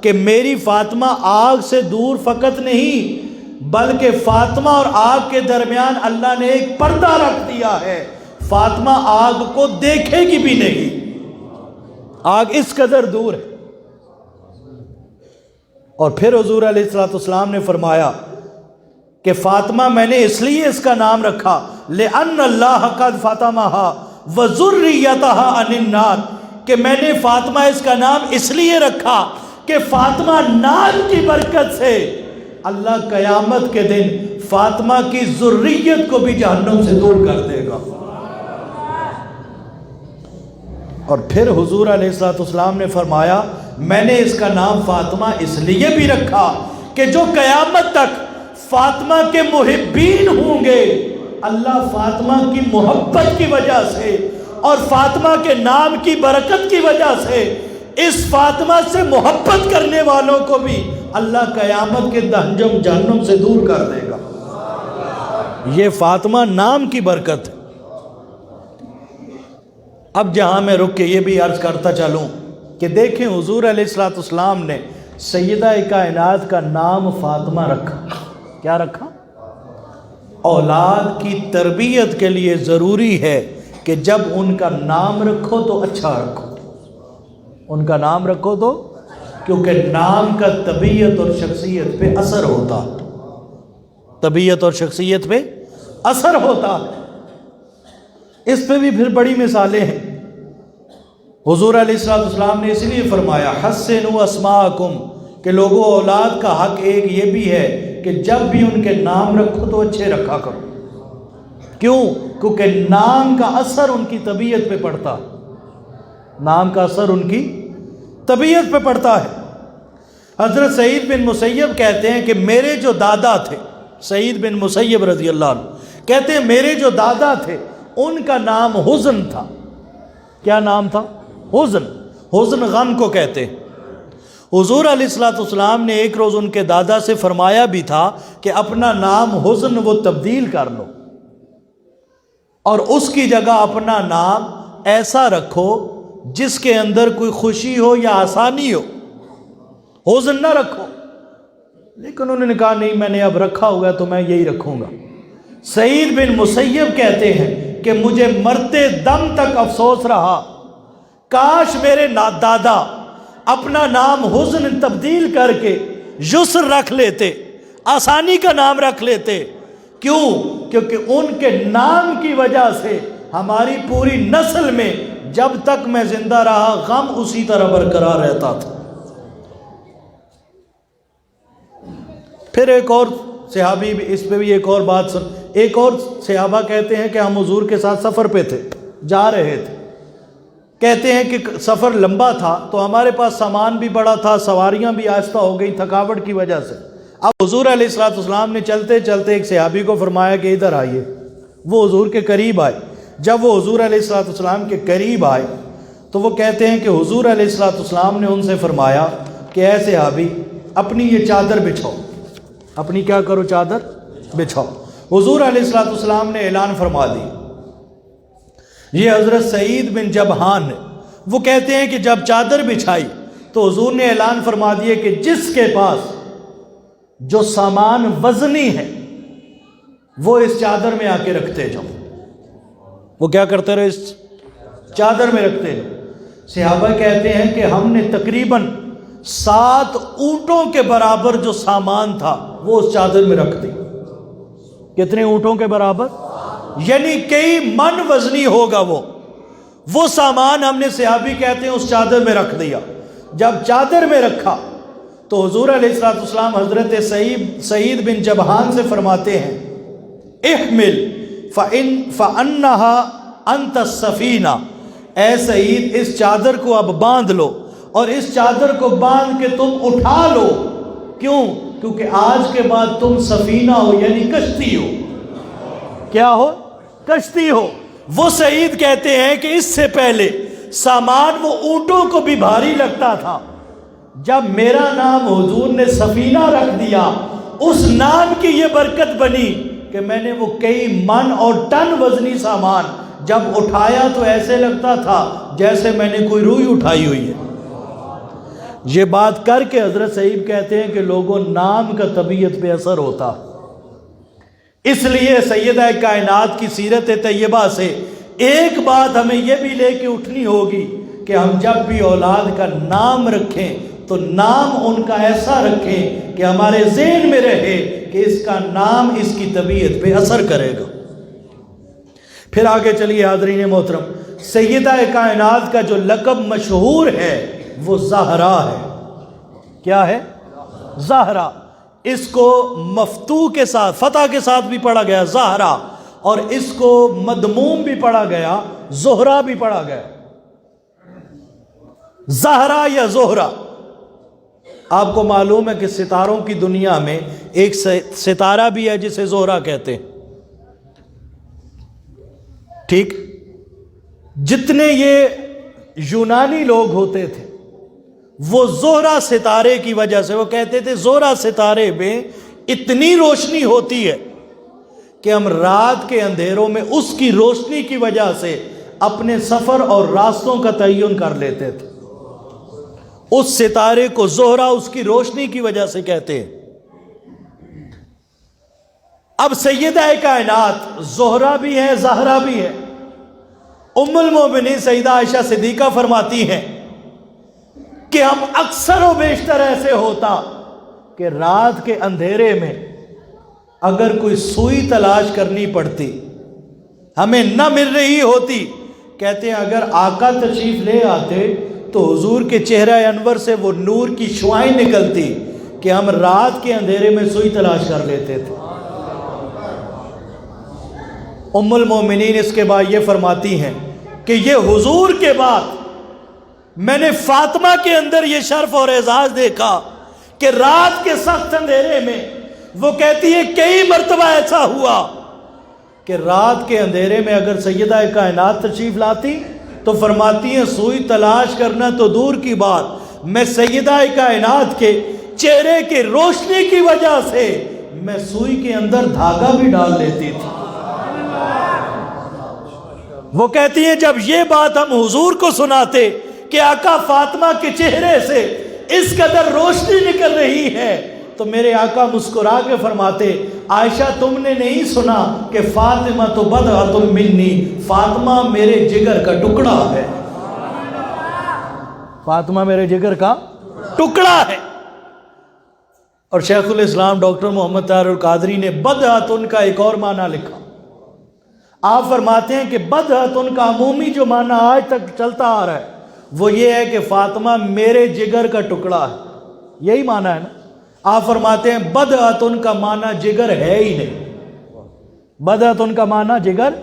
کہ میری فاطمہ آگ سے دور فقط نہیں بلکہ فاطمہ اور آگ کے درمیان اللہ نے ایک پردہ رکھ دیا ہے، فاطمہ آگ کو دیکھے گی بھی نہیں، آگ اس قدر دور ہے۔ اور پھر حضور علیہ السلام نے فرمایا کہ فاطمہ میں نے اس لیے اس کا نام رکھا لِأَنَّ اللَّهَ قَدْ فَاطَمَهَا وَذُرِّيَّتَهَا عَنِ النَّارِ، کہ میں نے فاطمہ اس کا نام اس لیے رکھا کہ فاطمہ نام کی برکت سے اللہ قیامت کے دن فاطمہ کی ذریت کو بھی جہنم سے دور کر دے گا۔ اور پھر حضور علیہ السلام نے فرمایا میں نے اس کا نام فاطمہ اس لیے بھی رکھا کہ جو قیامت تک فاطمہ کے محبین ہوں گے، اللہ فاطمہ کی محبت کی وجہ سے اور فاطمہ کے نام کی برکت کی وجہ سے اس فاطمہ سے محبت کرنے والوں کو بھی اللہ قیامت کے جہنم سے دور کر دے گا۔ یہ فاطمہ نام کی برکت ہے۔ اب جہاں میں رک کے یہ بھی عرض کرتا چلوں کہ دیکھیں حضور علیہ السلام نے سیدہ کائنات کا نام فاطمہ رکھا، کیا رکھا؟ اولاد کی تربیت کے لیے ضروری ہے کہ جب ان کا نام رکھو تو اچھا رکھو، ان کا نام رکھو تو، کیونکہ نام کا طبیعت اور شخصیت پہ اثر ہوتا ہے، طبیعت اور شخصیت پہ اثر ہوتا ہے۔ اس پہ بھی پھر بڑی مثالیں ہیں۔ حضور علیہ السلام نے اس لیے فرمایا حسنوا اسماءکم، کہ لوگوں اولاد کا حق ایک یہ بھی ہے کہ جب بھی ان کے نام رکھو تو اچھے رکھا کرو۔ کیوں؟ کیونکہ نام کا اثر ان کی طبیعت پہ پڑتا ہے، نام کا اثر ان کی طبیعت پہ پڑتا ہے۔ حضرت سعید بن مسیب کہتے ہیں کہ میرے جو دادا تھے، سعید بن مسیب رضی اللہ عنہ کہتے ہیں میرے جو دادا تھے ان کا نام حزن تھا۔ کیا نام تھا؟ حزن۔ حزن غم کو کہتے ہیں۔ حضور علیہ السلام نے ایک روز ان کے دادا سے فرمایا بھی تھا کہ اپنا نام حزن وہ تبدیل کر لو اور اس کی جگہ اپنا نام ایسا رکھو جس کے اندر کوئی خوشی ہو یا آسانی ہو، حزن نہ رکھو۔ لیکن انہوں نے کہا نہیں، میں نے اب رکھا ہوا ہے تو میں یہی رکھوں گا۔ سعید بن مسیب کہتے ہیں کہ مجھے مرتے دم تک افسوس رہا، کاش میرے دادا اپنا نام حزن تبدیل کر کے یسر رکھ لیتے، آسانی کا نام رکھ لیتے۔ کیوں؟ کیونکہ ان کے نام کی وجہ سے ہماری پوری نسل میں جب تک میں زندہ رہا غم اسی طرح برقرار رہتا تھا۔ پھر ایک اور صحابی، اس پہ بھی ایک اور بات سن، ایک اور صحابہ کہتے ہیں کہ ہم حضور کے ساتھ سفر پہ تھے، جا رہے تھے، کہتے ہیں کہ سفر لمبا تھا تو ہمارے پاس سامان بھی بڑا تھا، سواریاں بھی آہستہ ہو گئی تھکاوٹ کی وجہ سے۔ اب حضور علیہ السلام نے چلتے چلتے ایک صحابی کو فرمایا کہ ادھر آئیے۔ وہ حضور کے قریب آئے۔ جب وہ حضور علیہ السلام کے قریب آئے تو وہ کہتے ہیں کہ حضور علیہ السلام نے ان سے فرمایا کہ اے صحابی اپنی یہ چادر بچھاؤ، اپنی کیا کرو؟ چادر بچھاؤ۔ حضور علیہ السلام نے اعلان فرما دی۔ یہ حضرت سعید بن جبہان وہ کہتے ہیں کہ جب چادر بچھائی تو حضور نے اعلان فرما دیا کہ جس کے پاس جو سامان وزنی ہے وہ اس چادر میں آ کے رکھتے جاؤ۔ وہ کیا کرتے رہے؟ اس چادر میں رکھتے جاؤ۔ صحابہ کہتے ہیں کہ ہم نے تقریباً 7 اونٹوں کے برابر جو سامان تھا وہ اس چادر میں رکھ دی۔ کتنے اونٹوں کے برابر؟ یعنی کئی من وزنی ہوگا وہ سامان ہم نے، صحابی کہتے ہیں، اس چادر میں رکھ دیا۔ جب چادر میں رکھا تو حضور علیہ السلام حضرت سعید بن جبہان سے فرماتے ہیں احمل فَأَنَّهَا أَنْتَ السَّفِينَةُ، اے سعید اس چادر کو اب باندھ لو اور اس چادر کو باندھ کے تم اٹھا لو۔ کیوں؟ کیونکہ آج کے بعد تم سفینہ ہو، یعنی کشتی ہو۔ کیا ہو؟ کشتی ہو۔ وہ سعید کہتے ہیں کہ اس سے پہلے سامان وہ اونٹوں کو بھی بھاری لگتا تھا، جب میرا نام حضور نے سفینہ رکھ دیا، اس نام کی یہ برکت بنی کہ میں نے وہ کئی من اور ٹن وزنی سامان جب اٹھایا تو ایسے لگتا تھا جیسے میں نے کوئی روئی اٹھائی ہوئی ہے۔ یہ بات کر کے حضرت صاحب کہتے ہیں کہ لوگوں نام کا طبیعت پہ اثر ہوتا، اس لیے سیدہ کائنات کی سیرت طیبہ سے ایک بات ہمیں یہ بھی لے کے اٹھنی ہوگی کہ ہم جب بھی اولاد کا نام رکھیں تو نام ان کا ایسا رکھیں کہ ہمارے ذہن میں رہے کہ اس کا نام اس کی طبیعت پہ اثر کرے گا۔ پھر آگے چلیے حاضرین محترم، سیدہ کائنات کا جو لقب مشہور ہے وہ زہرا ہے۔ کیا ہے؟ زہرا۔ اس کو مفتوح کے ساتھ، فتح کے ساتھ بھی پڑھا گیا زہرا، اور اس کو مدموم بھی پڑھا گیا، زہرا بھی پڑھا گیا۔ زہرا یا زہرا، آپ کو معلوم ہے کہ ستاروں کی دنیا میں ایک ستارہ بھی ہے جسے زہرا کہتے ہیں، ٹھیک؟ جتنے یہ یونانی لوگ ہوتے تھے وہ زہرا ستارے کی وجہ سے، وہ کہتے تھے زہرا ستارے میں اتنی روشنی ہوتی ہے کہ ہم رات کے اندھیروں میں اس کی روشنی کی وجہ سے اپنے سفر اور راستوں کا تعین کر لیتے تھے۔ اس ستارے کو زہرا اس کی روشنی کی وجہ سے کہتے ہیں۔ اب سیدہ کائنات زہرا بھی ہے، زہرا بھی ہے۔ ام المومنین سیدہ عائشہ صدیقہ فرماتی ہیں کہ ہم اکثر و بیشتر ایسے ہوتا کہ رات کے اندھیرے میں اگر کوئی سوئی تلاش کرنی پڑتی، ہمیں نہ مل رہی ہوتی، کہتے ہیں اگر آقا تشریف لے آتے تو حضور کے چہرہ انور سے وہ نور کی شعائیں نکلتی کہ ہم رات کے اندھیرے میں سوئی تلاش کر لیتے تھے۔ ام المومنین اس کے بعد یہ فرماتی ہیں کہ یہ حضور کے بعد میں نے فاطمہ کے اندر یہ شرف اور اعزاز دیکھا کہ رات کے سخت اندھیرے میں وہ کہتی ہے کئی مرتبہ ایسا ہوا کہ رات کے اندھیرے میں اگر سیدہ کائنات تشریف لاتی تو فرماتی ہیں سوئی تلاش کرنا تو دور کی بات، میں سیدہ کائنات کے چہرے کی روشنی کی وجہ سے میں سوئی کے اندر دھاگا بھی ڈال لیتی تھی۔ وہ کہتی ہیں جب یہ بات ہم حضور کو سناتے کہ آقا فاطمہ کے چہرے سے اس قدر روشنی نکل رہی ہے تو میرے آقا مسکرا کے فرماتے عائشہ تم نے نہیں سنا کہ فاطمہ تو بضعۃ منی، فاطمہ میرے جگر کا ٹکڑا ہے، فاطمہ میرے جگر کا ٹکڑا ہے۔ اور شیخ الاسلام ڈاکٹر محمد طاہر القادری نے بضعۃ کا ایک اور معنی لکھا۔ آپ فرماتے ہیں کہ بضعۃ کا عمومی جو معنی آج تک چلتا آ رہا ہے وہ یہ ہے کہ فاطمہ میرے جگر کا ٹکڑا ہے، یہی معنی ہے نا۔ آپ فرماتے ہیں بضعۃ کا معنی جگر ہے ہی نہیں، بضعۃ کا معنی جگر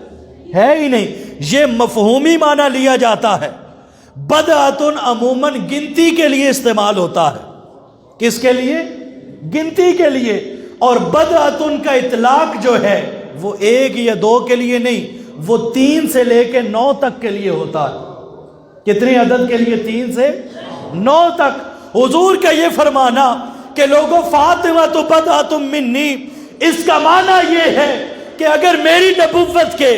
ہے ہی نہیں، یہ مفہومی معنی لیا جاتا ہے۔ بضعۃ عموماً گنتی کے لیے استعمال ہوتا ہے، کس کے لیے؟ گنتی کے لیے۔ اور بضعۃ کا اطلاق جو ہے وہ ایک یا دو کے لیے نہیں، وہ 3 سے لے کے 9 تک کے لیے ہوتا ہے۔ کتنے عدد کے لیے؟ 3 سے 9 تک۔ حضور کا یہ فرمانا کہ لوگوں فاطمہ تو بضعۃ منی، اس کا معنی یہ ہے کہ اگر میری نبوت کے،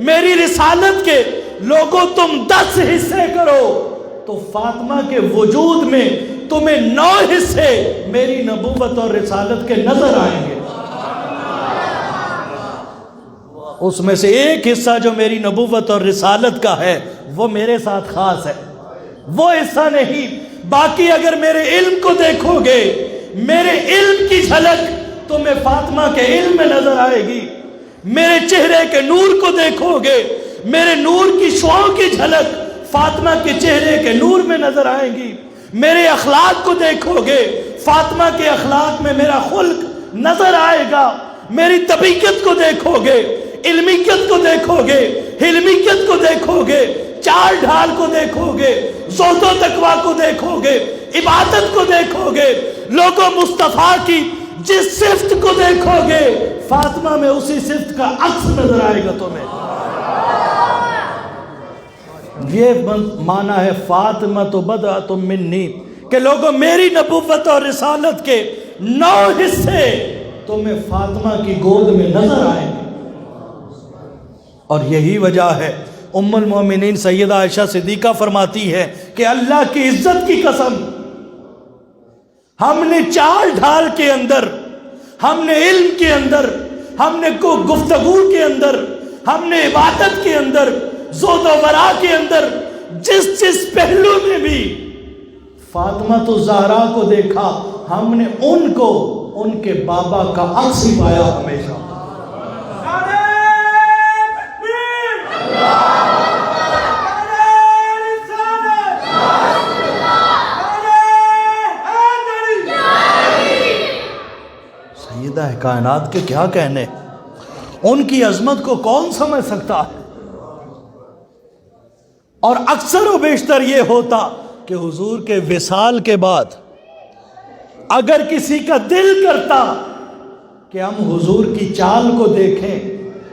میری رسالت کے لوگوں تم 10 حصے کرو تو فاطمہ کے وجود میں تمہیں 9 حصے میری نبوت اور رسالت کے نظر آئیں گے۔ اس میں سے ایک حصہ جو میری نبوت اور رسالت کا ہے وہ میرے ساتھ خاص ہے، وہ حصہ نہیں۔ باقی اگر میرے علم کو دیکھو گے، میرے علم کی جھلک تمہیں فاطمہ کے علم میں نظر آئے گی۔ میرے چہرے کے نور کو دیکھو گے، میرے نور کی شعاؤں کی جھلک فاطمہ کے چہرے کے نور میں نظر آئے گی۔ میرے اخلاق کو دیکھو گے، فاطمہ کے اخلاق میں میرا خلق نظر آئے گا۔ میری طبیعت کو دیکھو گے، علمیت کو دیکھو گے، حلمیت کو دیکھو گے، چال ڈھال کو دیکھو گے، زہد و تقویٰ کو دیکھو گے، عبادت کو دیکھو گے، لوگوں مصطفیٰ کی جس صفت کو دیکھو گے فاطمہ میں اسی صفت کا عکس نظر آئے گا تمہیں۔ یہ معنی ہے فاطمہ تو بضعۃ منی، کہ لوگوں میری نبوت اور رسالت کے 9 حصے تمہیں فاطمہ کی گود میں نظر آئیں گے۔ اور یہی وجہ ہے ام المومنین سیدہ عائشہ صدیقہ فرماتی ہے کہ اللہ کی عزت کی قسم، ہم نے چال ڈھال کے اندر، ہم نے علم کے اندر، ہم نے گفتگو کے اندر، ہم نے عبادت کے اندر، زہد و ورع کے اندر، جس پہلو میں بھی فاطمہ الزہرا کو دیکھا، ہم نے ان کو ان کے بابا کا عکس ہی پایا ہمیشہ۔ سیدہ کائنات کے کیا کہنے، ان کی عظمت کو کون سمجھ سکتا ہے؟ اور اکثر و بیشتر یہ ہوتا کہ حضور کے وصال کے بعد اگر کسی کا دل کرتا کہ ہم حضور کی چال کو دیکھیں،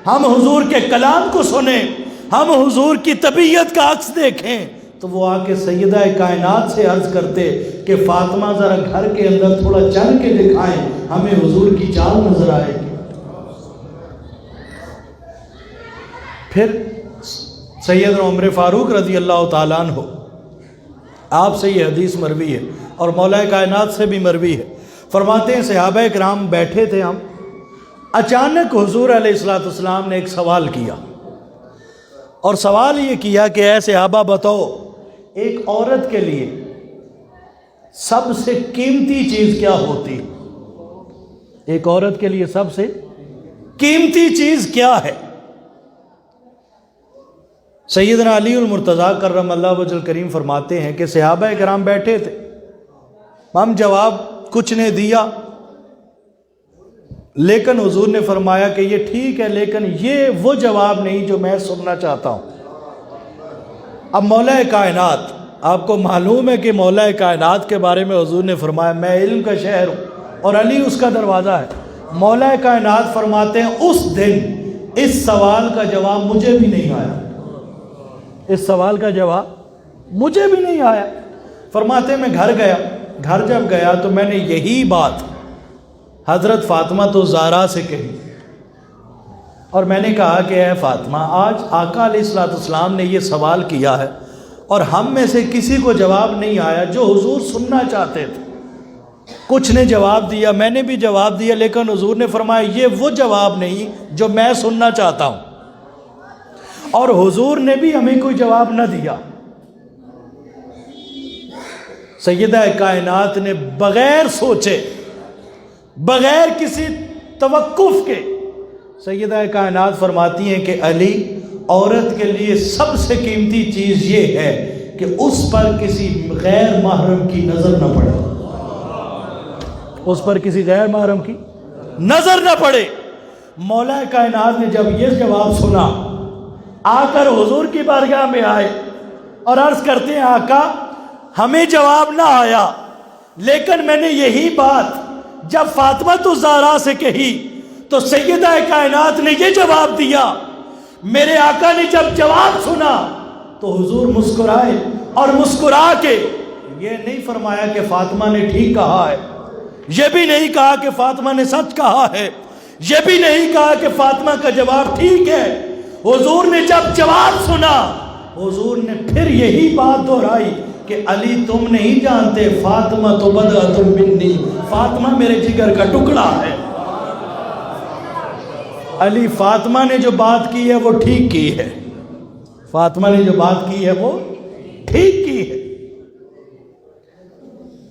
ہم حضور کے کلام کو سنیں، ہم حضور کی طبیعت کا عکس دیکھیں، تو وہ آ کے سیدہ کائنات سے عرض کرتے کہ فاطمہ ذرا گھر کے اندر تھوڑا چل کے دکھائیں، ہمیں حضور کی چال نظر آئے گی۔ پھر سیدنا عمر فاروق رضی اللہ تعالیٰ عنہ، آپ سے یہ حدیث مروی ہے اور مولا کائنات سے بھی مروی ہے، فرماتے ہیں صحابہ کرام بیٹھے تھے ہم، اچانک حضور علیہ السلام نے ایک سوال کیا، اور سوال یہ کیا کہ اے صحابہ بتاؤ، ایک عورت کے لیے سب سے قیمتی چیز کیا ہوتی؟ ایک عورت کے لیے سب سے قیمتی چیز کیا ہے؟ سیدنا علی المرتضیٰ کرم اللہ وجہ الکریم فرماتے ہیں کہ صحابہ کرام بیٹھے تھے، ہم جواب کچھ نے دیا، لیکن حضور نے فرمایا کہ یہ ٹھیک ہے، لیکن یہ وہ جواب نہیں جو میں سننا چاہتا ہوں۔ اب مولا کائنات، آپ کو معلوم ہے کہ مولا کائنات کے بارے میں حضور نے فرمایا میں علم کا شہر ہوں اور علی اس کا دروازہ ہے۔ مولا کائنات فرماتے ہیں اس دن اس سوال کا جواب مجھے بھی نہیں آیا، اس سوال کا جواب مجھے بھی نہیں آیا۔ فرماتے ہیں میں گھر گیا، گھر جب گیا تو میں نے یہی بات حضرت فاطمہ الزہرا سے کہی، اور میں نے کہا کہ اے فاطمہ، آج آقا علیہ السلام نے یہ سوال کیا ہے اور ہم میں سے کسی کو جواب نہیں آیا جو حضور سننا چاہتے تھے۔ کچھ نے جواب دیا، میں نے بھی جواب دیا، لیکن حضور نے فرمایا یہ وہ جواب نہیں جو میں سننا چاہتا ہوں، اور حضور نے بھی ہمیں کوئی جواب نہ دیا۔ سیدہ کائنات نے بغیر سوچے، بغیر کسی توقف کے، سیدہ کائنات فرماتی ہیں کہ علی، عورت کے لیے سب سے قیمتی چیز یہ ہے کہ اس پر کسی غیر محرم کی نظر نہ پڑے، اس پر کسی غیر محرم کی نظر نہ پڑے۔ مولا کائنات نے جب یہ جواب سنا، آ کر حضور کی بارگاہ میں آئے اور عرض کرتے ہیں آقا ہمیں جواب نہ آیا، لیکن میں نے یہی بات جب فاطمہ الزہرا سے کہی تو سیدہ کائنات نے یہ جواب دیا۔ میرے آقا نے جب جواب سنا تو حضور مسکرائے، اور مسکرا کے یہ نہیں فرمایا کہ فاطمہ نے ٹھیک کہا ہے، یہ بھی نہیں کہا کہ فاطمہ نے سچ کہا ہے، یہ بھی نہیں کہا کہ فاطمہ کا جواب ٹھیک ہے۔ حضور نے جب جواب سنا، حضور نے پھر یہی بات دہرائی کہ علی تم نہیں جانتے، فاطمہ تو بضعۃ منی، فاطمہ میرے جگر کا ٹکڑا ہے۔ علی فاطمہ نے جو بات کی ہے وہ ٹھیک کی ہے، فاطمہ نے جو بات کی ہے وہ ٹھیک کی ہے۔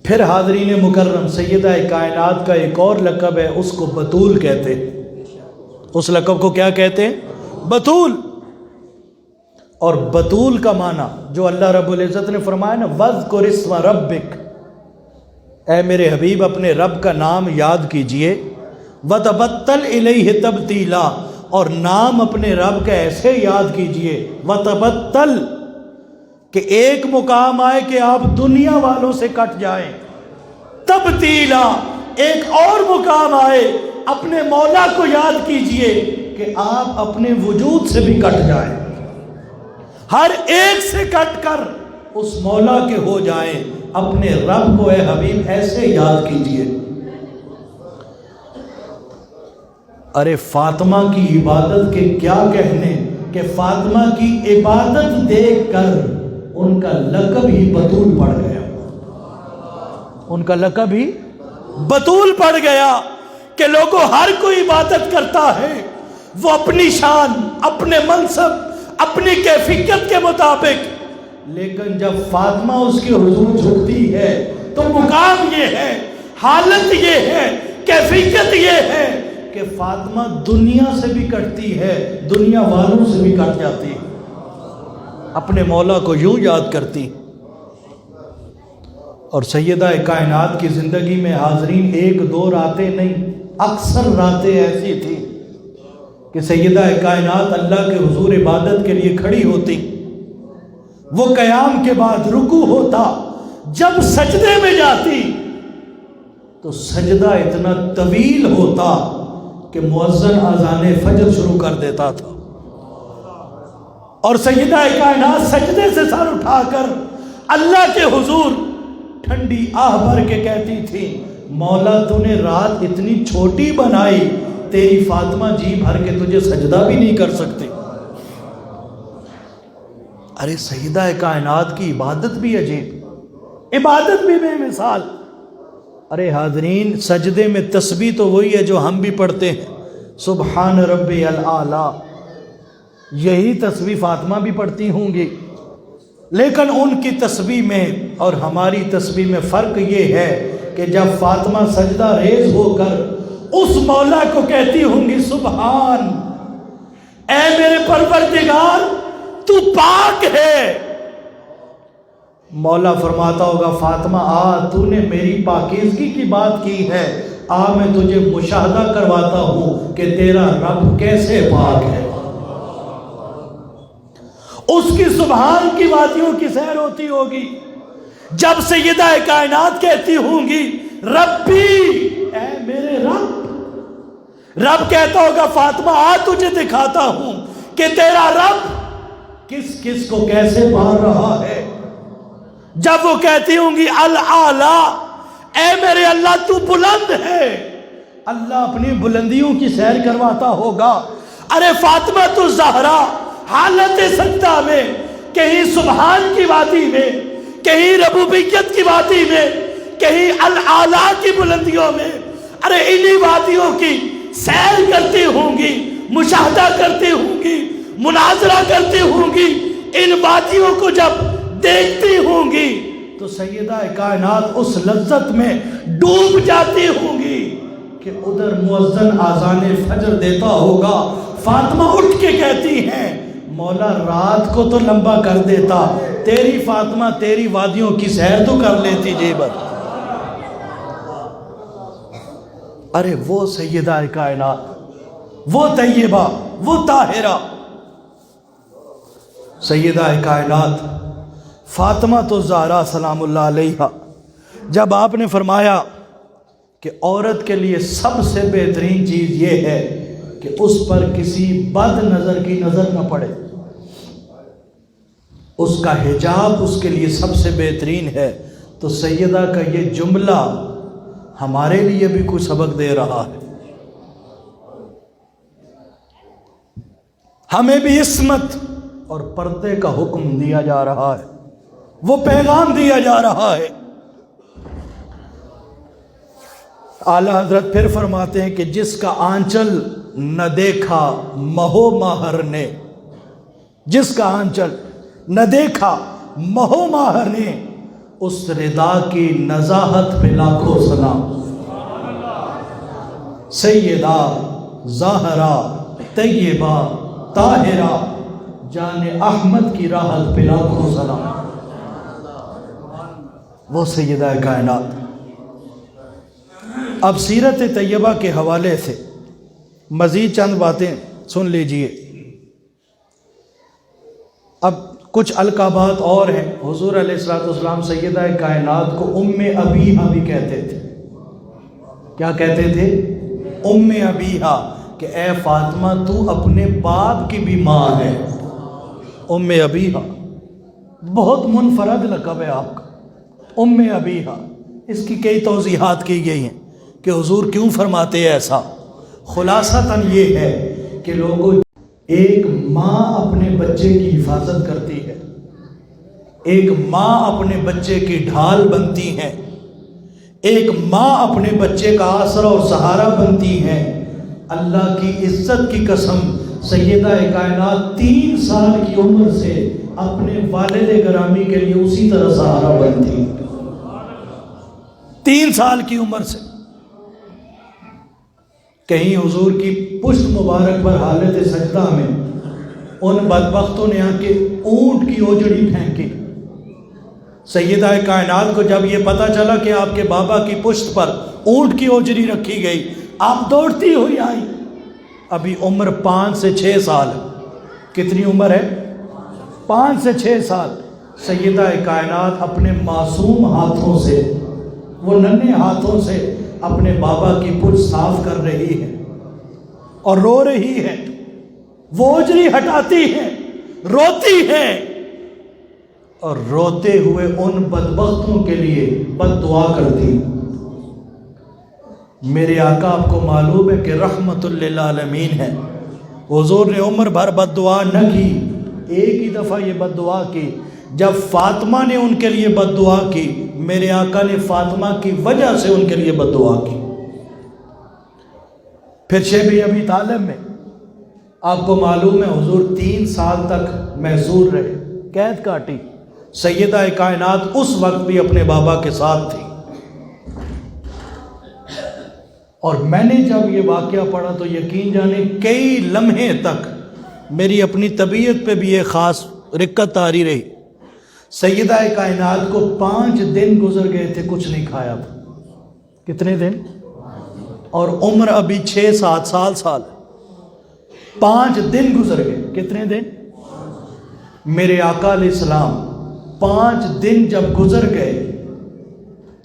پھر حاضرین مکرم، سیدہ کائنات کا ایک اور لقب ہے، اس کو بتول کہتے ہیں۔ اس لقب کو کیا کہتے ہیں؟ بتول۔ اور بتول کا معنی جو اللہ رب العزت نے فرمایا نا، وَاذْكُرِ اسْمَ رَبِّكَ، اے میرے حبیب اپنے رب کا نام یاد کیجئے، وَتَبَتَّلْ إِلَيْهِ تَبْتِيلًا، اور نام اپنے رب کا ایسے یاد کیجئے، وَتَبَتَّلْ، کہ ایک مقام آئے کہ آپ دنیا والوں سے کٹ جائیں، تبتیلا، ایک اور مقام آئے اپنے مولا کو یاد کیجئے کہ آپ اپنے وجود سے بھی کٹ جائیں، ہر ایک سے کٹ کر اس مولا کے ہو جائیں اپنے رب کو اے حبیب ایسے یاد کیجئے. ارے فاطمہ کی عبادت کے کیا کہنے کہ فاطمہ کی عبادت دیکھ کر ان کا لقب ہی بطول پڑ گیا. ان کا لقب ہی بطول پڑ گیا کہ لوگوں ہر کوئی عبادت کرتا ہے وہ اپنی شان، اپنے منصب، اپنی کیفیت کے مطابق، لیکن جب فاطمہ اس کے حضور جھکتی ہے تو مقام یہ ہے، حالت یہ ہے، کیفیت یہ ہے کہ فاطمہ دنیا سے بھی کٹتی ہے، دنیا والوں سے بھی کٹ جاتی ہے، اپنے مولا کو یوں یاد کرتی. اور سیدہ کائنات کی زندگی میں حاضرین ایک دو راتیں نہیں، اکثر راتیں ایسی تھی کہ سیدہ کائنات اللہ کے حضور عبادت کے لیے کھڑی ہوتی، وہ قیام کے بعد رکوع ہوتا، جب سجدے میں جاتی تو سجدہ اتنا طویل ہوتا کہ مؤذن اذان فجر شروع کر دیتا تھا، اور سیدہ کائنات سجدے سے سر اٹھا کر اللہ کے حضور ٹھنڈی آہ بھر کے کہتی تھی، مولا تو نے رات اتنی چھوٹی بنائی، تیری فاطمہ جی بھر کے تجھے سجدہ بھی نہیں کر سکتی. ارے سیدہ کائنات کی عبادت بھی عجیب، عبادت بھی بے مثال. ارے حاضرین سجدے میں تسبیح تو وہی ہے جو ہم بھی پڑھتے ہیں، سبحان ربی الاعلیٰ، یہی تسبیح فاطمہ بھی پڑھتی ہوں گی، لیکن ان کی تسبیح میں اور ہماری تسبیح میں فرق یہ ہے کہ جب فاطمہ سجدہ ریز ہو کر اس مولا کو کہتی ہوں گی سبحان، اے میرے پروردگار تو پاک ہے، مولا فرماتا ہوگا فاطمہ آ، تو نے میری پاکیزگی کی بات کی ہے، آ میں تجھے مشاہدہ کرواتا ہوں کہ تیرا رب کیسے پاک ہے. اس کی سبحان کی وادیوں کی سیر ہوتی ہوگی، جب سیدہ کائنات کہتی ہوں گی ربی، اے میرے رب، رب کہتا ہوگا فاطمہ آ تجھے دکھاتا ہوں کہ تیرا رب کس کس کو کیسے مار رہا ہے. جب وہ کہتی ہوں گی الاعلیٰ، اے میرے اللہ تو بلند ہے، اللہ اپنی بلندیوں کی سیر کرواتا ہوگا. ارے فاطمہ تو زہرا حالت سجدہ میں کہیں سبحان کی وادی میں، کہیں ربوبیت کی وادی میں، کہیں الاعلیٰ کی بلندیوں میں، ارے انہی وادیوں کی سیر کرتی ہوں گی، مشاہدہ کرتی ہوں گی، مناظرہ کرتی ہوں گی. ان وادیوں کو جب دیکھتی ہوں گی تو سیدہ کائنات اس لذت میں ڈوب جاتی ہوں گی کہ ادھر مؤذن اذان فجر دیتا ہوگا، فاطمہ اٹھ کے کہتی ہیں مولا رات کو تو لمبا کر دیتا، تیری فاطمہ تیری وادیوں کی سیر تو کر لیتی جی بر. ارے وہ سیدہ کائنات، وہ طیبہ، وہ طاہرہ سیدہ کائنات فاطمہ تو زہرا سلام اللہ علیہا، جب آپ نے فرمایا کہ عورت کے لیے سب سے بہترین چیز یہ ہے کہ اس پر کسی بد نظر کی نظر نہ پڑے، اس کا حجاب اس کے لیے سب سے بہترین ہے، تو سیدہ کا یہ جملہ ہمارے لیے بھی کوئی سبق دے رہا ہے. ہمیں بھی عصمت اور پردے کا حکم دیا جا رہا ہے، وہ پیغام دیا جا رہا ہے. اعلیٰ حضرت پھر فرماتے ہیں کہ جس کا آنچل نہ دیکھا مہو ماہر نے، جس کا آنچل نہ دیکھا مہو ماہر نے، اس ردا کی نزاہت پہ لاکھوں سلام. سیدہ زہرا طیبہ طاہرہ جان احمد کی راحت پہ لاکھوں سلام. وہ سیدہ کائنات. اب سیرت طیبہ کے حوالے سے مزید چند باتیں سن لیجئے. اب کچھ القابات اور ہیں. حضور علیہ السلام سیدہ کائنات کو ام ابیہا بھی کہتے تھے. کیا کہتے تھے؟ ام ابیہا، کہ اے فاطمہ تو اپنے باپ کی بھی ماں ہے. ام ابیہا بہت منفرد لقب ہے آپ کا. ام ابیہا، اس کی کئی توضیحات کی گئی ہیں کہ حضور کیوں فرماتے ہیں ایسا۔ خلاصتاً یہ ہے کہ لوگوں، ایک ماں اپنے بچے کی حفاظت کرتی ہے، ایک ماں اپنے بچے کی ڈھال بنتی ہے، ایک ماں اپنے بچے کا آسرا اور سہارا بنتی ہے۔ اللہ کی عزت کی قسم، سیدہ کائنات 3 سال کی عمر سے اپنے والد گرامی کے لیے اسی طرح سہارا بنتی، 3 سال کی عمر سے۔ کہیں حضور کی پشت مبارک پر حالت سجدہ میں ان بدبختوں نے آ کے اونٹ کی اوجڑی پھینکی۔ سیدہ کائنات کو جب یہ پتا چلا کہ آپ کے بابا کی پشت پر اونٹ کی اوجڑی رکھی گئی، آپ دوڑتی ہوئی آئی۔ ابھی عمر 5 سے 6 سال، کتنی عمر ہے؟ 5 سے 6 سال۔ سیدہ کائنات اپنے معصوم ہاتھوں سے، وہ ننھے ہاتھوں سے اپنے بابا کی پشت صاف کر رہی ہے اور رو رہی ہے، وہ اوجڑی ہٹاتی ہے، روتی ہے، اور روتے ہوئے ان بدبختوں کے لیے بد دعا کرتی۔ میرے آقا آپ کو معلوم ہے کہ رحمت للعالمین ہے، حضور نے عمر بھر بد دعا نہ کی، ایک ہی دفعہ یہ بد دعا کی جب فاطمہ نے ان کے لیے بد دعا کی۔ میرے آقا نے فاطمہ کی وجہ سے ان کے لیے بد دعا کی۔ پھر شیب ابی طالب میں آپ کو معلوم ہے حضور 3 سال تک محصور رہے، قید کاٹی۔ سیدہ کائنات اس وقت بھی اپنے بابا کے ساتھ تھی، اور میں نے جب یہ واقعہ پڑھا تو یقین جانے کئی لمحے تک میری اپنی طبیعت پہ بھی یہ خاص رکت آری رہی۔ سیدہ کائنات کو 5 دن گزر گئے تھے، کچھ نہیں کھایا تھا۔ کتنے دن؟ اور عمر ابھی 6-7 سال۔ 5 دن گزر گئے۔ کتنے دن؟ میرے آقا علیہ السلام 5 دن جب گزر گئے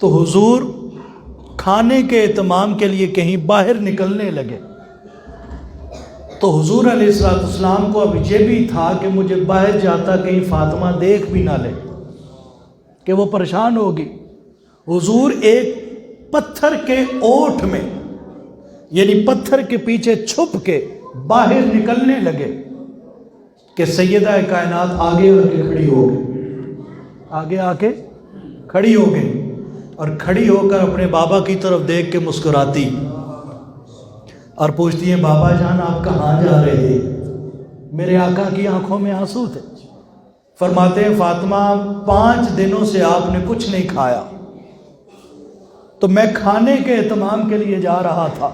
تو حضور کھانے کے اہتمام کے لیے کہیں باہر نکلنے لگے۔ تو حضور علیہ السلام کو اب یہ بھی تھا کہ مجھے باہر جاتا کہیں فاطمہ دیکھ بھی نہ لے کہ وہ پریشان ہوگی۔ حضور ایک پتھر کے اوٹ میں، یعنی پتھر کے پیچھے چھپ کے باہر نکلنے لگے کہ سیدہ کائنات آگے آ کے کھڑی ہو گئی، آگے آ کے کھڑی ہو گئی، اور کھڑی ہو کر اپنے بابا کی طرف دیکھ کے مسکراتی اور پوچھتی ہیں بابا جان آپ کہاں جا رہے ہیں؟ میرے آقا کی آنکھوں میں آنسو تھے۔ فرماتے ہیں فاطمہ 5 دنوں سے آپ نے کچھ نہیں کھایا، تو میں کھانے کے اہتمام کے لیے جا رہا تھا۔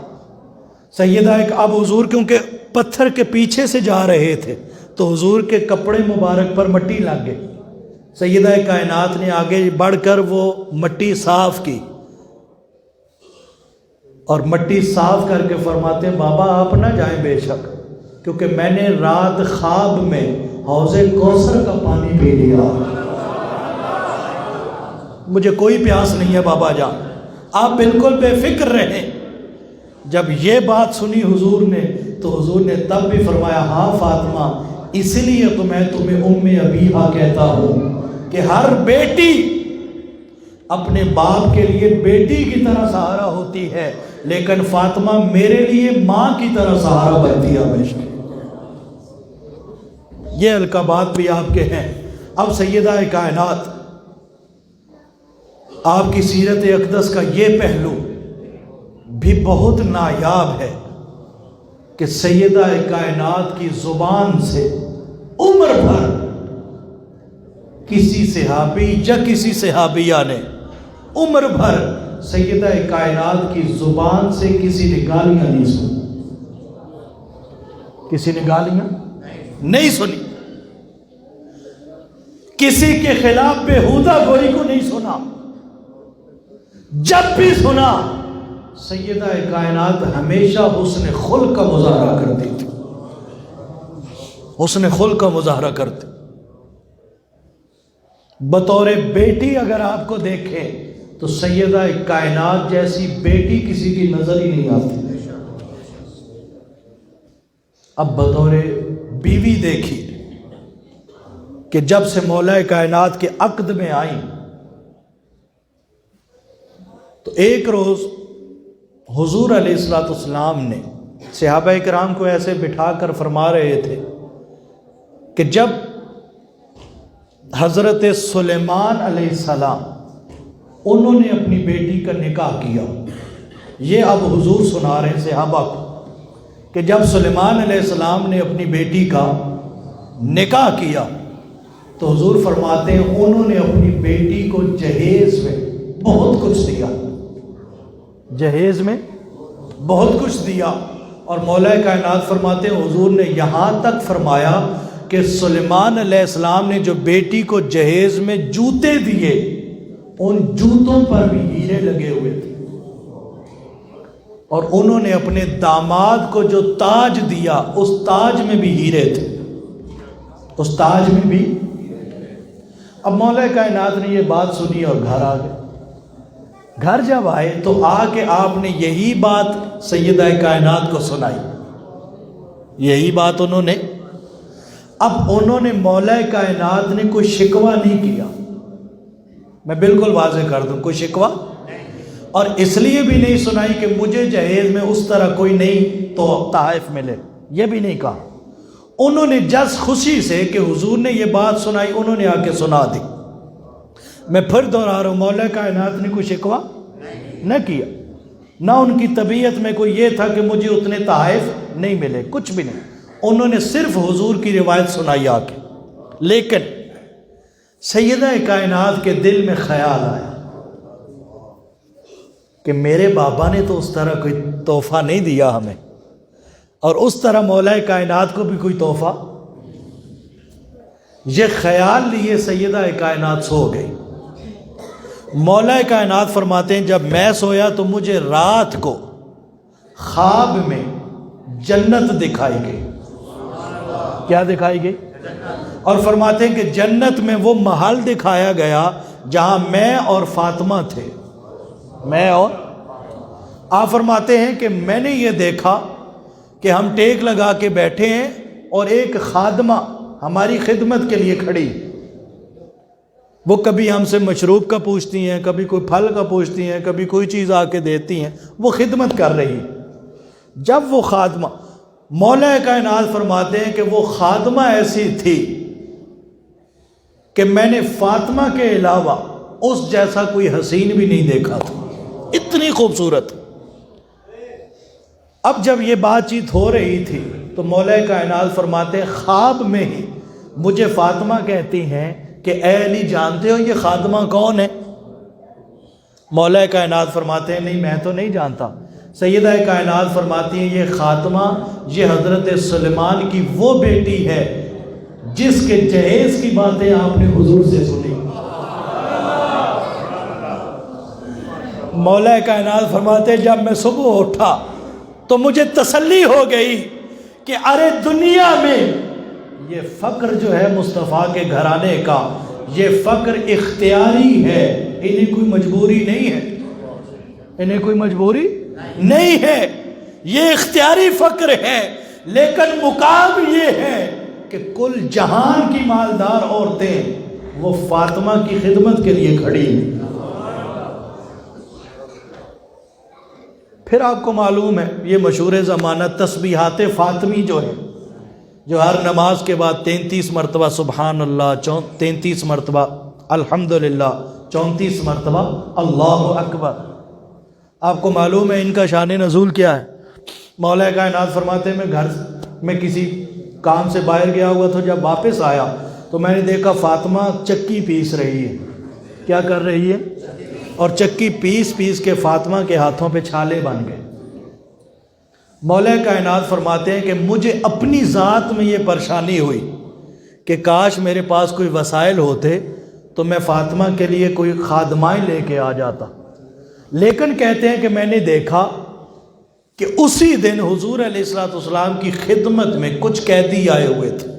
سیدہ اب حضور کیونکہ پتھر کے پیچھے سے جا رہے تھے تو حضور کے کپڑے مبارک پر مٹی لگ گئی۔ سیدہ کائنات نے آگے بڑھ کر وہ مٹی صاف کی، اور مٹی صاف کر کے فرماتے ہیں بابا آپ نہ جائیں بے شک، کیونکہ میں نے رات خواب میں حوض کوثر کا پانی پی لیا، مجھے کوئی پیاس نہیں ہے بابا جان، آپ بالکل بے فکر رہیں۔ جب یہ بات سنی حضور نے تو حضور نے تب بھی فرمایا ہاں فاطمہ، اسی لیے تو میں تمہیں ام ابیہا کہتا ہوں کہ ہر بیٹی اپنے باپ کے لیے بیٹی کی طرح سہارا ہوتی ہے، لیکن فاطمہ میرے لیے ماں کی طرح سہارا بنتی ہے ہمیشہ۔ یہ القابات بھی آپ کے ہیں۔ اب سیدہ کائنات، آپ کی سیرت اقدس کا یہ پہلو بھی بہت نایاب ہے کہ سیدہ کائنات کی زبان سے عمر بھر کسی صحابی یا کسی صحابیہ نے عمر بھر سیدہ کائنات کی زبان سے کسی نے گالیاں نہیں سنی، کسی نے گالیاں نہیں سنی، کسی کے خلاف بےہودہ گوئی کو نہیں سنا۔ جب بھی سنا سیدہ کائنات ہمیشہ حسن خلق کا مظاہرہ کرتی تھی، حسن خلق کا مظاہرہ کرتی۔ بطور بیٹی اگر آپ کو دیکھے تو سیدہ کائنات جیسی بیٹی کسی کی نظر ہی نہیں آتی۔ اب بطور بیوی دیکھی کہ جب سے مولا کائنات کے عقد میں آئیں تو ایک روز حضور علیہ الصلوۃ والسلام نے صحابہ کرام کو ایسے بٹھا کر فرما رہے تھے کہ جب حضرت سلیمان علیہ السلام انہوں نے اپنی بیٹی کا نکاح کیا، یہ اب حضور سنا رہے ہیں صحابہ کو کہ جب سلیمان علیہ السلام نے اپنی بیٹی کا نکاح کیا تو حضور فرماتے ہیں انہوں نے اپنی بیٹی کو جہیز میں بہت کچھ دیا، جہیز میں بہت کچھ دیا۔ اور مولا کائنات فرماتے ہیں حضور نے یہاں تک فرمایا کہ سلیمان علیہ السلام نے جو بیٹی کو جہیز میں جوتے دیے، ان جوتوں پر بھی ہیرے لگے ہوئے تھے، اور انہوں نے اپنے داماد کو جو تاج دیا اس تاج میں بھی ہیرے تھے، اس تاج میں بھی۔ اب مولا کائنات نے یہ بات سنی اور گھر آ گئے۔ گھر جب آئے تو آ کے آپ نے یہی بات سیدہ کائنات کو سنائی، یہی بات انہوں نے۔ اب انہوں نے مولا کائنات نے کوئی شکوہ نہیں کیا، میں بالکل واضح کر دوں، کوئی شکوہ، اور اس لیے بھی نہیں سنائی کہ مجھے جہیز میں اس طرح کوئی نہیں تو تحائف ملے، یہ بھی نہیں کہا۔ انہوں نے جس خوشی سے کہ حضور نے یہ بات سنائی انہوں نے آ کے سنا دی۔ میں پھر دوہرا رہا ہوں، مولا کائنات نے کوئی شکوہ نہ کیا، نہ ان کی طبیعت میں کوئی یہ تھا کہ مجھے اتنے تحائف نہیں ملے، کچھ بھی نہیں۔ انہوں نے صرف حضور کی روایت سنائی آ کے۔ لیکن سیدہ کائنات کے دل میں خیال آیا کہ میرے بابا نے تو اس طرح کوئی تحفہ نہیں دیا ہمیں، اور اس طرح مولا کائنات کو بھی کوئی تحفہ۔ یہ خیال لیے سیدہ کائنات سو گئی۔ مولا کائنات فرماتے ہیں جب میں سویا تو مجھے رات کو خواب میں جنت دکھائی گئی۔ کیا دکھائی گئی؟ اور فرماتے ہیں کہ جنت میں وہ محل دکھایا گیا جہاں میں اور فاطمہ تھے، میں اور آپ فرماتے ہیں کہ میں نے یہ دیکھا کہ ہم ٹیک لگا کے بیٹھے ہیں اور ایک خادمہ ہماری خدمت کے لیے کھڑی، وہ کبھی ہم سے مشروب کا پوچھتی ہیں، کبھی کوئی پھل کا پوچھتی ہیں، کبھی کوئی چیز آ کے دیتی ہیں، وہ خدمت کر رہی۔ جب وہ خادمہ، مولا کائنات فرماتے ہیں کہ وہ خادمہ ایسی تھی کہ میں نے فاطمہ کے علاوہ اس جیسا کوئی حسین بھی نہیں دیکھا تھا، اتنی خوبصورت۔ اب جب یہ بات چیت ہو رہی تھی تو مولا کائنات فرماتے ہیں خواب میں ہی مجھے فاطمہ کہتی ہیں کہ اے علی جانتے ہو یہ خادمہ کون ہے؟ مولا کائنات فرماتے ہیں نہیں میں تو نہیں جانتا۔ سیدہ کائنات فرماتی ہیں یہ خاتمہ یہ حضرت سلیمان کی وہ بیٹی ہے جس کے جہیز کی باتیں آپ نے حضور سے سنی۔ مولا کائنات فرماتے ہیں جب میں صبح اٹھا تو مجھے تسلی ہو گئی کہ ارے دنیا میں یہ فقر جو ہے مصطفیٰ کے گھرانے کا، یہ فقر اختیاری ہے، انہیں کوئی مجبوری نہیں ہے، انہیں کوئی مجبوری نہیں ہے، یہ اختیاری فقر ہے۔ لیکن مقام یہ ہے کہ کل جہان کی مالدار عورتیں وہ فاطمہ کی خدمت کے لیے کھڑی ہیں۔ پھر آپ کو معلوم ہے یہ مشہور زمانہ تسبیحات فاطمی جو ہے، جو ہر نماز کے بعد 33 مرتبہ سبحان اللہ، 33 مرتبہ الحمدللہ، 34 مرتبہ اللہ اکبر۔ آپ کو معلوم ہے ان کا شان نزول کیا ہے؟ مولا کائنات فرماتے ہیں میں گھر میں کسی کام سے باہر گیا ہوا تو جب واپس آیا تو میں نے دیکھا فاطمہ چکی پیس رہی ہے۔ کیا کر رہی ہے؟ اور چکی پیس پیس کے فاطمہ کے ہاتھوں پہ چھالے بن گئے۔ مولا کائنات فرماتے ہیں کہ مجھے اپنی ذات میں یہ پریشانی ہوئی کہ کاش میرے پاس کوئی وسائل ہوتے تو میں فاطمہ کے لیے کوئی خادمائیں لے کے آ جاتا، لیکن کہتے ہیں کہ میں نے دیکھا کہ اسی دن حضور علیہ السلام کی خدمت میں کچھ قیدی آئے ہوئے تھے۔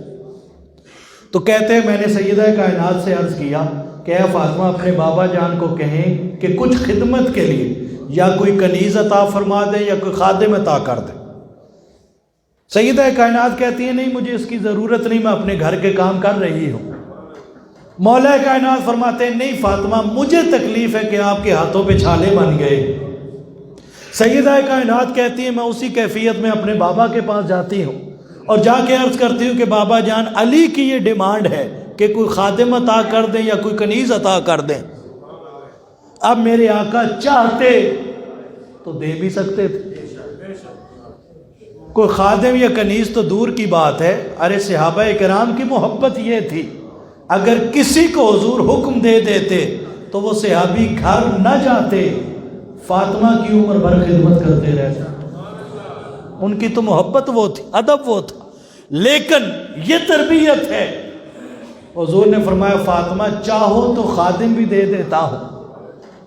تو کہتے ہیں میں نے سیدہ کائنات سے عرض کیا کہ اے فاطمہ اپنے بابا جان کو کہیں کہ کچھ خدمت کے لیے یا کوئی کنیز عطا فرما دے یا کوئی خادم عطا کر دے۔ سیدہ کائنات کہتی ہیں نہیں مجھے اس کی ضرورت نہیں، میں اپنے گھر کے کام کر رہی ہوں۔ مولا کائنات فرماتے ہیں نہیں فاطمہ مجھے تکلیف ہے کہ آپ کے ہاتھوں پہ چھالے بن گئے۔ سیدہ کائنات کہتی ہے میں اسی کیفیت میں اپنے بابا کے پاس جاتی ہوں اور جا کے عرض کرتی ہوں کہ بابا جان علی کی یہ ڈیمانڈ ہے کہ کوئی خادم عطا کر دیں یا کوئی کنیز عطا کر دیں۔ اب میرے آقا چاہتے تو دے بھی سکتے تھے، کوئی خادم یا کنیز تو دور کی بات ہے۔ ارے صحابہ کرام کی محبت یہ تھی اگر کسی کو حضور حکم دے دیتے تو وہ صحابی گھر نہ جاتے، فاطمہ کی عمر بھر خدمت کرتے رہتے۔ ان کی تو محبت وہ تھی، ادب وہ تھا، لیکن یہ تربیت ہے۔ حضور نے فرمایا فاطمہ چاہو تو خادم بھی دے دیتا ہوں،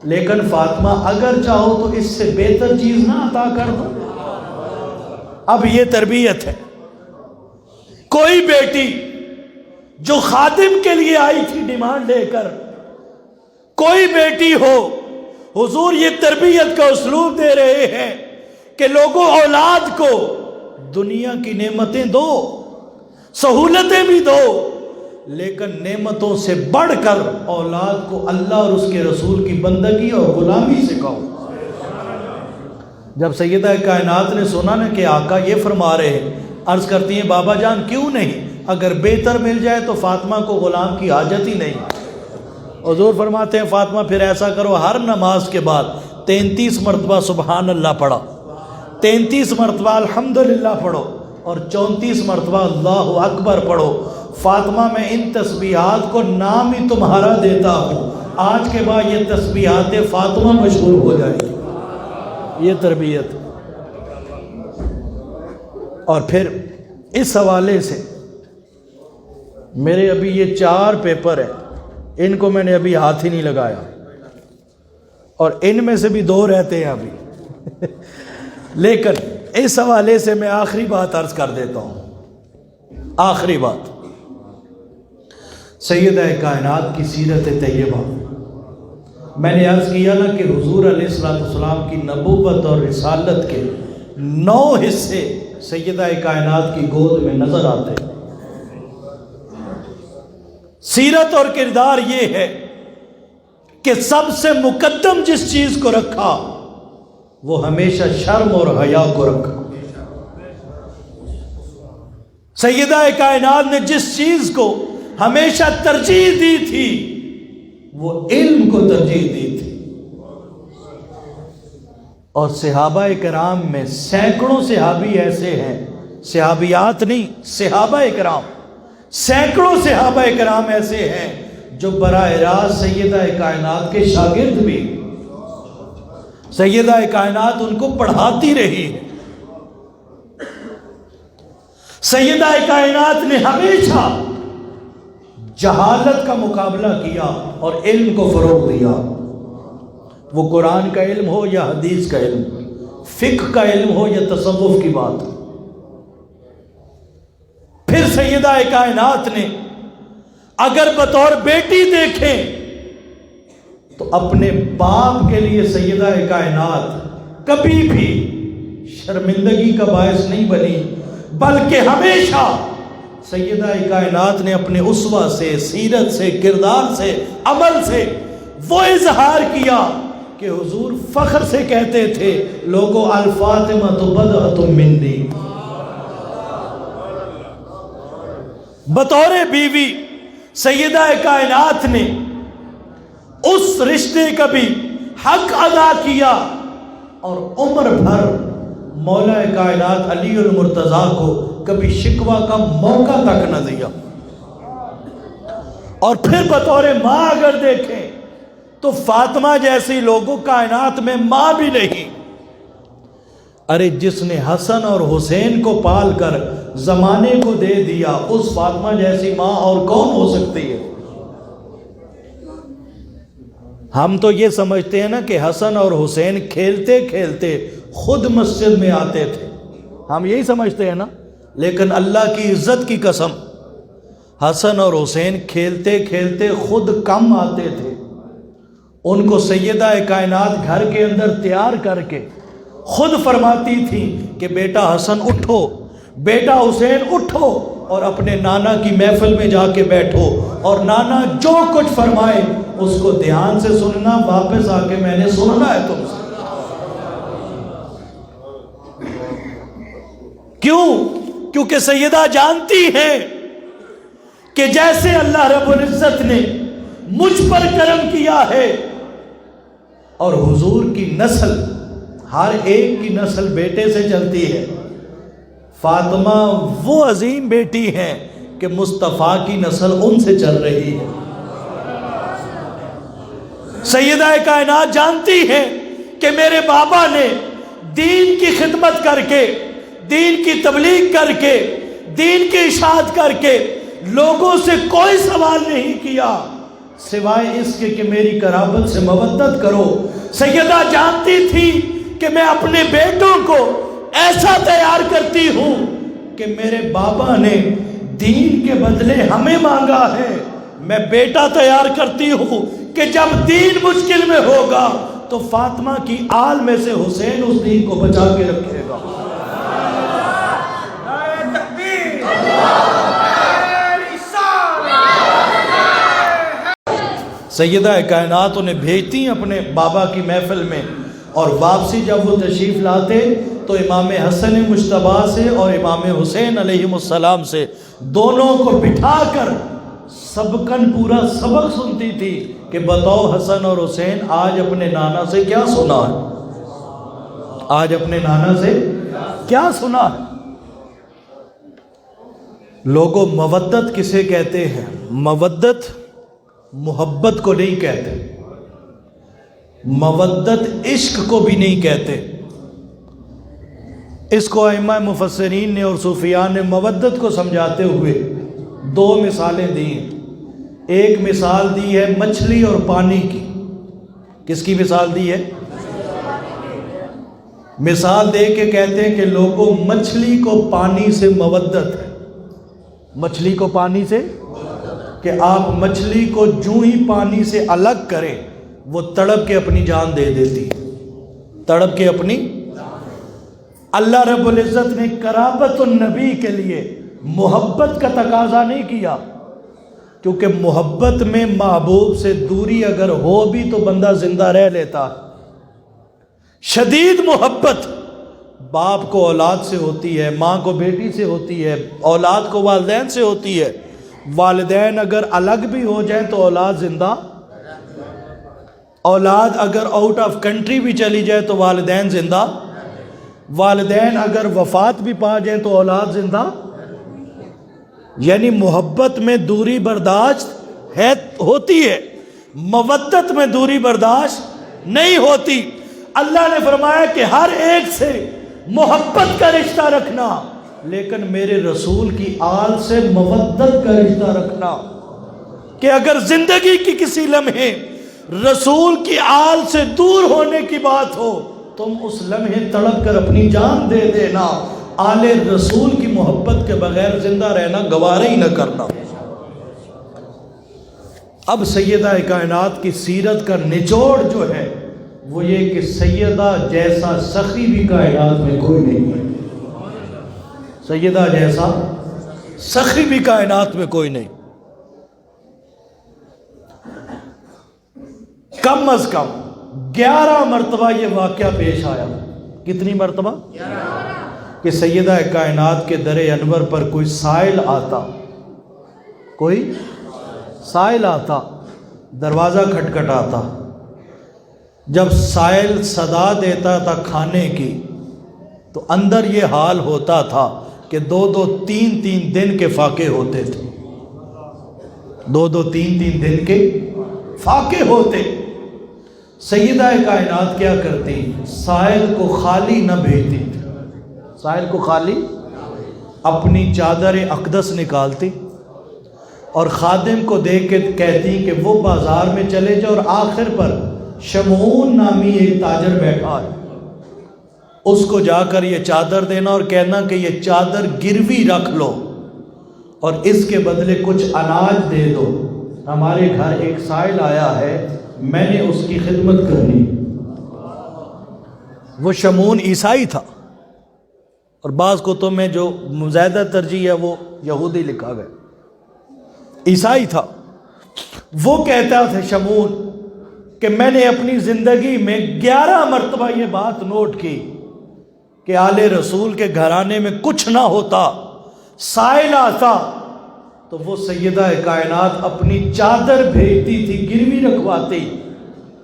لیکن فاطمہ اگر چاہو تو اس سے بہتر چیز نہ عطا کر دو۔ اب یہ تربیت ہے۔ کوئی بیٹی جو خادم کے لیے آئی تھی ڈیمانڈ لے کر، کوئی بیٹی ہو، حضور یہ تربیت کا اسلوب دے رہے ہیں کہ لوگوں اولاد کو دنیا کی نعمتیں دو، سہولتیں بھی دو، لیکن نعمتوں سے بڑھ کر اولاد کو اللہ اور اس کے رسول کی بندگی اور غلامی سکھاؤ۔ جب سیدہ کائنات نے سنا نا کہ آقا یہ فرما رہے ہیں، عرض کرتی ہیں بابا جان کیوں نہیں، اگر بہتر مل جائے تو فاطمہ کو غلام کی حاجت ہی نہیں۔ حضور فرماتے ہیں فاطمہ پھر ایسا کرو ہر نماز کے بعد 33 مرتبہ سبحان اللہ پڑھو، 33 مرتبہ الحمدللہ پڑھو اور 34 مرتبہ اللہ اکبر پڑھو۔ فاطمہ میں ان تسبیحات کو نام ہی تمہارا دیتا ہوں، آج کے بعد یہ تسبیحات فاطمہ مشہور ہو جائے گی۔ یہ تربیت۔ اور پھر اس حوالے سے میرے ابھی یہ 4 پیپر ہیں، ان کو میں نے ابھی ہاتھ ہی نہیں لگایا، اور ان میں سے بھی 2 رہتے ہیں ابھی لیکن اس حوالے سے میں آخری بات عرض کر دیتا ہوں۔ آخری بات سیدہ کائنات کی سیرت طیبہ۔ میں نے عرض کیا نا کہ حضور علیہ السلام کی نبوت اور رسالت کے 9 حصے سیدہ کائنات کی گود میں نظر آتے ہیں۔ سیرت اور کردار یہ ہے کہ سب سے مقدم جس چیز کو رکھا وہ ہمیشہ شرم اور حیا کو رکھا۔ سیدہ کائنات نے جس چیز کو ہمیشہ ترجیح دی تھی وہ علم کو ترجیح دی تھی۔ اور صحابہ کرام میں سینکڑوں صحابی ایسے ہیں، صحابیات نہیں، صحابہ کرام، سینکڑوں صحابہ کرام ایسے ہیں جو براہ راست سیدہ کائنات کے شاگرد بھی، سیدہ کائنات ان کو پڑھاتی رہی ہے۔ سیدہ کائنات نے ہمیشہ جہالت کا مقابلہ کیا اور علم کو فروغ دیا، وہ قرآن کا علم ہو یا حدیث کا علم، فقہ کا علم ہو یا تصوف کی بات۔ پھر سیدہ کائنات نے اگر بطور بیٹی دیکھیں تو اپنے باپ کے لیے سیدہ کائنات کبھی بھی شرمندگی کا باعث نہیں بنی، بلکہ ہمیشہ سیدہ کائنات نے اپنے اسوہ سے، سیرت سے، کردار سے، عمل سے وہ اظہار کیا کہ حضور فخر سے کہتے تھے لوگو الفاطمہ بدعۃ منی۔ بطور بیوی سیدہ کائنات نے اس رشتے کا بھی حق ادا کیا اور عمر بھر مولا کائنات علی المرتضیٰ کو کبھی شکوہ کا موقع تک نہ دیا۔ اور پھر بطور ماں اگر دیکھیں تو فاطمہ جیسی لوگوں کائنات میں ماں بھی نہیں۔ ارے جس نے حسن اور حسین کو پال کر زمانے کو دے دیا، اس فاطمہ جیسی ماں اور کون ہو سکتی ہے؟ ہم تو یہ سمجھتے ہیں نا کہ حسن اور حسین کھیلتے کھیلتے خود مسجد میں آتے تھے، ہم یہی سمجھتے ہیں نا، لیکن اللہ کی عزت کی قسم حسن اور حسین کھیلتے کھیلتے خود کم آتے تھے۔ ان کو سیدہ کائنات گھر کے اندر تیار کر کے خود فرماتی تھی کہ بیٹا حسن اٹھو، بیٹا حسین اٹھو، اور اپنے نانا کی محفل میں جا کے بیٹھو اور نانا جو کچھ فرمائے اس کو دھیان سے سننا، واپس آ کے میں نے سننا ہے تم سے۔ کیوں؟ کیونکہ سیدہ جانتی ہیں کہ جیسے اللہ رب العزت نے مجھ پر کرم کیا ہے، اور حضور کی نسل ہر ایک کی نسل بیٹے سے چلتی ہے، فاطمہ وہ عظیم بیٹی ہیں کہ مصطفیٰ کی نسل ان سے چل رہی ہے۔ سیدہ کائنات جانتی ہیں کہ میرے بابا نے دین کی خدمت کر کے، دین کی تبلیغ کر کے، دین کی اشاعت کر کے لوگوں سے کوئی سوال نہیں کیا سوائے اس کے کہ میری قرابت سے مودت کرو۔ سیدہ جانتی تھی کہ میں اپنے بیٹوں کو ایسا تیار کرتی ہوں کہ میرے بابا نے دین کے بدلے ہمیں مانگا ہے، میں بیٹا تیار کرتی ہوں کہ جب دین مشکل میں ہوگا تو فاطمہ کی آل میں سے حسین اس دین کو بچا کے رکھے گا۔ سیدہ کائنات انہیں بھیجتی ہیں اپنے بابا کی محفل میں، اور واپسی جب وہ تشریف لاتے تو امام حسن مجتبیٰ سے اور امام حسین علیہ السلام سے دونوں کو بٹھا کر سبقن پورا سبق سنتی تھی کہ بتاؤ حسن اور حسین آج اپنے نانا سے کیا سنا ہے، آج اپنے نانا سے کیا سنا ہے۔ لوگوں مودت کسے کہتے ہیں؟ مودت محبت کو نہیں کہتے، مودت عشق کو بھی نہیں کہتے۔ اس کو ائمہ مفسرین نے اور صوفیان نے مودت کو سمجھاتے ہوئے دو مثالیں دی ہیں۔ ایک مثال دی ہے مچھلی اور پانی کی۔ کس کی مثال دی ہے؟ مثال دے کے کہتے ہیں کہ لوگوں مچھلی کو پانی سے مودت ہے، مچھلی کو پانی سے، کہ آپ مچھلی کو جو ہی پانی سے الگ کریں وہ تڑپ کے اپنی جان دے دیتی ہے، تڑپ کے اپنی۔ اللہ رب العزت نے قرابت النبی کے لیے محبت کا تقاضا نہیں کیا، کیونکہ محبت میں محبوب سے دوری اگر ہو بھی تو بندہ زندہ رہ لیتا۔ شدید محبت باپ کو اولاد سے ہوتی ہے، ماں کو بیٹی سے ہوتی ہے، اولاد کو والدین سے ہوتی ہے۔ والدین اگر الگ بھی ہو جائیں تو اولاد زندہ، اولاد اگر آؤٹ آف کنٹری بھی چلی جائے تو والدین زندہ، والدین اگر وفات بھی پا جائیں تو اولاد زندہ۔ یعنی محبت میں دوری برداشت ہوتی ہے، مودت میں دوری برداشت نہیں ہوتی۔ اللہ نے فرمایا کہ ہر ایک سے محبت کا رشتہ رکھنا، لیکن میرے رسول کی آل سے مودت کا رشتہ رکھنا، کہ اگر زندگی کی کسی لمحے رسول کی آل سے دور ہونے کی بات ہو تم اس لمحے تڑپ کر اپنی جان دے دینا، آل رسول کی محبت کے بغیر زندہ رہنا گوارا ہی نہ کرنا۔ اب سیدہ کائنات کی سیرت کا نچوڑ جو ہے وہ یہ کہ سیدہ جیسا سخی بھی کائنات میں کوئی نہیں ہے، سیدہ جیسا سخی بھی کائنات میں کوئی نہیں۔ کم از کم 11 مرتبہ یہ واقعہ پیش آیا۔ کتنی مرتبہ؟ کہ سیدہ کائنات کے در انور پر کوئی سائل آتا، کوئی سائل آتا، دروازہ کھٹکھٹاتا۔ جب سائل صدا دیتا تھا کھانے کی تو اندر یہ حال ہوتا تھا کہ 2-2 3-3 دن کے فاقے ہوتے تھے، 2-2 3-3 دن کے فاقے ہوتے۔ سیدہ کائنات کیا کرتی؟ سائل کو خالی نہ بھیجتی، سائل کو خالی، اپنی چادر اقدس نکالتی اور خادم کو دے کے کہتی کہ وہ بازار میں چلے جاؤ اور آخر پر شمعون نامی ایک تاجر بیٹھا ہے، اس کو جا کر یہ چادر دینا اور کہنا کہ یہ چادر گروی رکھ لو اور اس کے بدلے کچھ اناج دے دو، ہمارے گھر ایک سائل آیا ہے، میں نے اس کی خدمت کرنی۔ وہ شمعون عیسائی تھا، اور بعض کتب میں جو زیادہ ترجیح ہے وہ یہودی لکھا گیا، عیسائی تھا۔ وہ کہتا تھا شمون کہ میں نے اپنی زندگی میں 11 مرتبہ یہ بات نوٹ کی کہ آل رسول کے گھرانے میں کچھ نہ ہوتا، سائل آتا تو وہ سیدہ کائنات اپنی چادر بھیجتی تھی، گروی رکھواتی،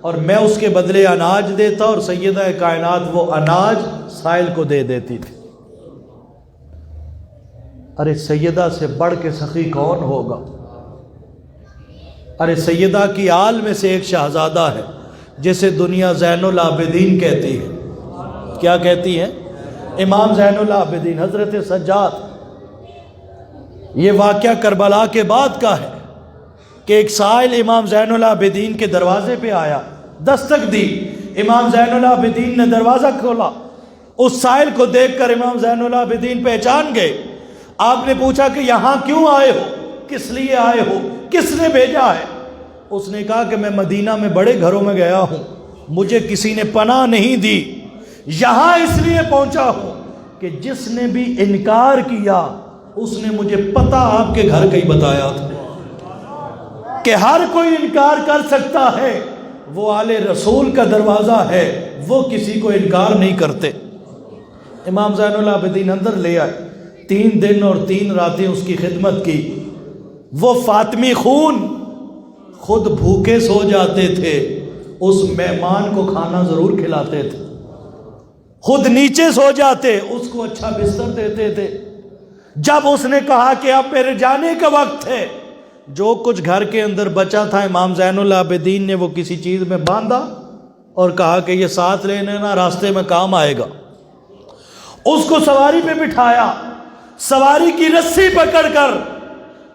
اور میں اس کے بدلے اناج دیتا، اور سیدہ کائنات وہ اناج سائل کو دے دیتی تھی۔ ارے سیدہ سے بڑھ کے سخی کون ہوگا؟ ارے سیدہ کی آل میں سے ایک شہزادہ ہے جسے دنیا زین العابدین کہتی ہے۔ کیا کہتی ہے؟ امام زین العابدین حضرت سجاد۔ یہ واقعہ کربلا کے بعد کا ہے کہ ایک سائل امام زین العابدین کے دروازے پہ آیا، دستک دی، امام زین العابدین نے دروازہ کھولا، اس سائل کو دیکھ کر امام زین العابدین پہچان گئے۔ آپ نے پوچھا کہ یہاں کیوں آئے ہو، کس لیے آئے ہو، کس نے بھیجا ہے؟ اس نے کہا کہ میں مدینہ میں بڑے گھروں میں گیا ہوں، مجھے کسی نے پناہ نہیں دی، یہاں اس لیے پہنچا ہوں کہ جس نے بھی انکار کیا اس نے مجھے پتہ آپ کے گھر کا ہی بتایا تھا کہ ہر کوئی انکار کر سکتا ہے، وہ آل رسول کا دروازہ ہے، وہ کسی کو انکار نہیں کرتے۔ امام زین العابدین اندر لے آئے، 3 دن اور 3 راتیں اس کی خدمت کی۔ وہ فاطمی خون خود بھوکے سو جاتے تھے، اس مہمان کو کھانا ضرور کھلاتے تھے، خود نیچے سو جاتے، اس کو اچھا بستر دیتے تھے۔ جب اس نے کہا کہ اب میرے جانے کا وقت ہے، جو کچھ گھر کے اندر بچا تھا امام زین العابدین نے وہ کسی چیز میں باندھا اور کہا کہ یہ ساتھ لے لینا، راستے میں کام آئے گا۔ اس کو سواری پہ بٹھایا، سواری کی رسی پکڑ کر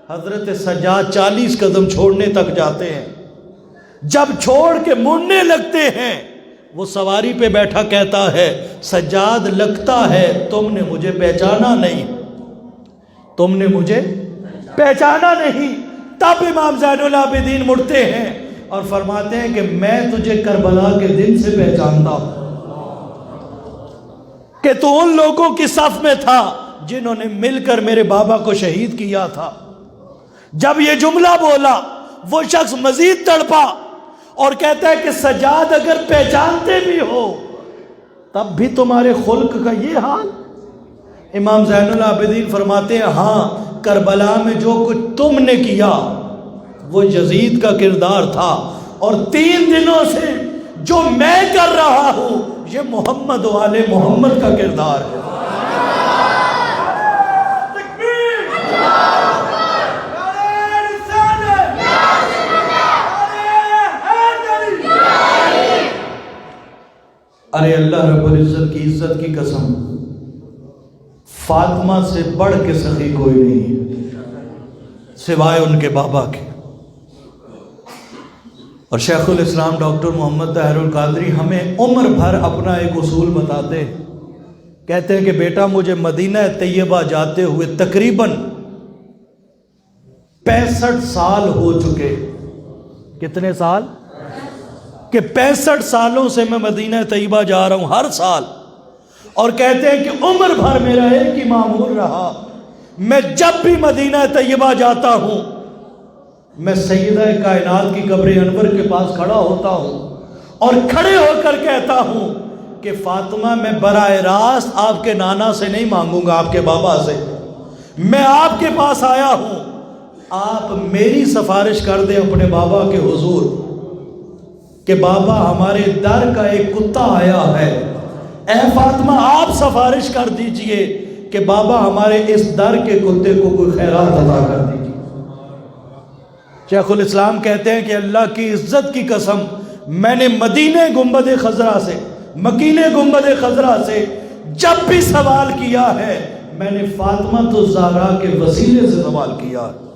حضرت سجاد 40 قدم چھوڑنے تک جاتے ہیں۔ جب چھوڑ کے مڑنے لگتے ہیں، وہ سواری پہ بیٹھا کہتا ہے سجاد لگتا ہے تم نے مجھے پہچانا نہیں، تم نے مجھے پہچانا نہیں۔ تب امام زین العابدین مڑتے ہیں اور فرماتے ہیں کہ میں تجھے کربلا کے دن سے پہچانتا ہوں کہ تو ان لوگوں کی صف میں تھا جنہوں نے مل کر میرے بابا کو شہید کیا تھا۔ جب یہ جملہ بولا وہ شخص مزید تڑپا اور کہتا ہے کہ سجاد اگر پہچانتے بھی ہو تب بھی تمہارے خلق کا یہ حال؟ امام زین العابدین فرماتے ہیں ہاں، کربلا میں جو کچھ تم نے کیا وہ یزید کا کردار تھا، اور 3 دنوں سے جو میں کر رہا ہوں یہ محمد و آل محمد کا کردار ہے۔ ارے اللہ رب العزت کی عزت کی قسم، فاطمہ سے بڑھ کے سخی کوئی نہیں ہے سوائے ان کے بابا کے۔ اور شیخ الاسلام ڈاکٹر محمد طاہر القادری ہمیں عمر بھر اپنا ایک اصول بتاتے ہیں، کہتے ہیں کہ بیٹا مجھے مدینہ طیبہ جاتے ہوئے تقریباً 65 سال ہو چکے۔ کتنے سال؟ کہ 65 سالوں سے میں مدینہ طیبہ جا رہا ہوں ہر سال، اور کہتے ہیں کہ عمر بھر میرا ایک ہی معمول رہا، میں جب بھی مدینہ طیبہ جاتا ہوں میں سیدہ کائنات کی قبر انور کے پاس کھڑا ہوتا ہوں اور کھڑے ہو کر کہتا ہوں کہ فاطمہ میں براہ راست آپ کے نانا سے نہیں مانگوں گا، آپ کے بابا سے، میں آپ کے پاس آیا ہوں، آپ میری سفارش کر دیں اپنے بابا کے حضور کہ بابا ہمارے در کا ایک کتا آیا ہے، اے فاطمہ آپ سفارش کر دیجئے کہ بابا ہمارے اس در کے کتے کو کوئی خیرات عطا کر دیجئے۔ شیخ الاسلام کہتے ہیں کہ اللہ کی عزت کی قسم میں نے مدینہ گنبد خضرا سے، مکینہ گنبد خضرا سے جب بھی سوال کیا ہے میں نے فاطمہ الزہرا کے وسیلے سے سوال کیا ہے،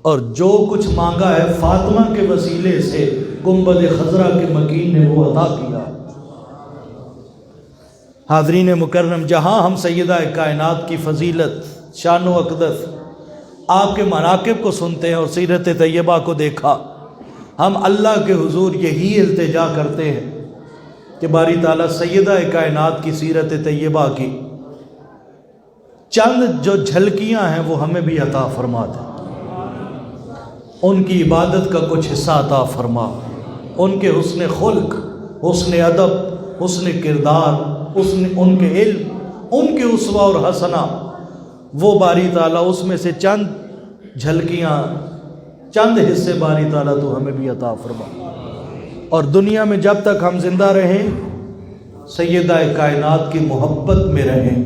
اور جو کچھ مانگا ہے فاطمہ کے وسیلے سے گنبد خضرا کے مکین نے وہ عطا کیا۔ حاضرین مکرم، جہاں ہم سیدہ کائنات کی فضیلت، شان و اقدس، آپ کے مناقب کو سنتے ہیں اور سیرت طیبہ کو دیکھا، ہم اللہ کے حضور یہی التجا کرتے ہیں کہ باری تعالیٰ سیدہ کائنات کی سیرت طیبہ کی چند جو جھلکیاں ہیں وہ ہمیں بھی عطا فرما دے، ان کی عبادت کا کچھ حصہ عطا فرما، ان کے حسن خلق، حسن ادب، حسن کردار، ان کے علم، ان کے اسوہ اور حسنہ، وہ باری تعالیٰ اس میں سے چند جھلکیاں، چند حصے باری تعالیٰ تو ہمیں بھی عطا فرما، اور دنیا میں جب تک ہم زندہ رہیں سیدہ کائنات کی محبت میں رہیں،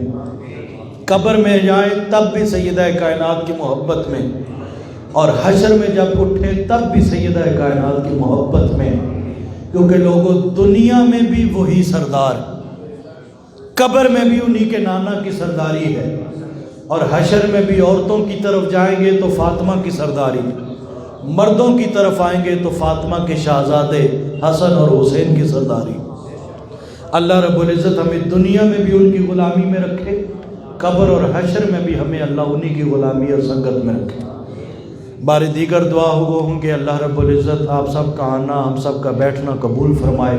قبر میں جائیں تب بھی سیدہ کائنات کی محبت میں، اور حشر میں جب اٹھیں تب بھی سیدہ کائنات کی محبت میں، کیونکہ لوگوں دنیا میں بھی وہی سردار، قبر میں بھی انہی کے نانا کی سرداری ہے، اور حشر میں بھی عورتوں کی طرف جائیں گے تو فاطمہ کی سرداری، مردوں کی طرف آئیں گے تو فاطمہ کے شہزادے حسن اور حسین کی سرداری۔ اللہ رب العزت ہمیں دنیا میں بھی ان کی غلامی میں رکھے، قبر اور حشر میں بھی ہمیں اللہ انہی کی غلامی اور سنگت میں رکھے۔ بار دیگر دعا ہوں کہ اللہ رب العزت آپ سب کا آنا، ہم سب کا بیٹھنا قبول فرمائے۔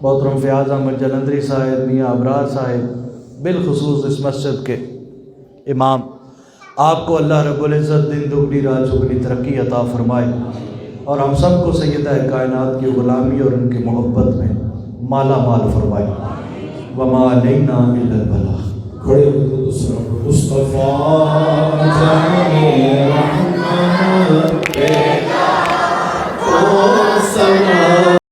محترم فیاض احمد جلندری صاحب، میاں ابرار صاحب، بالخصوص اس مسجد کے امام، آپ کو اللہ رب العزت دن دگنی رات چگنی ترقی عطا فرمائے، اور ہم سب کو سیدہ کائنات کی غلامی اور ان کی محبت میں مالا مال فرمائے۔ وما علینا الا البلاغ۔ مصطفیٰ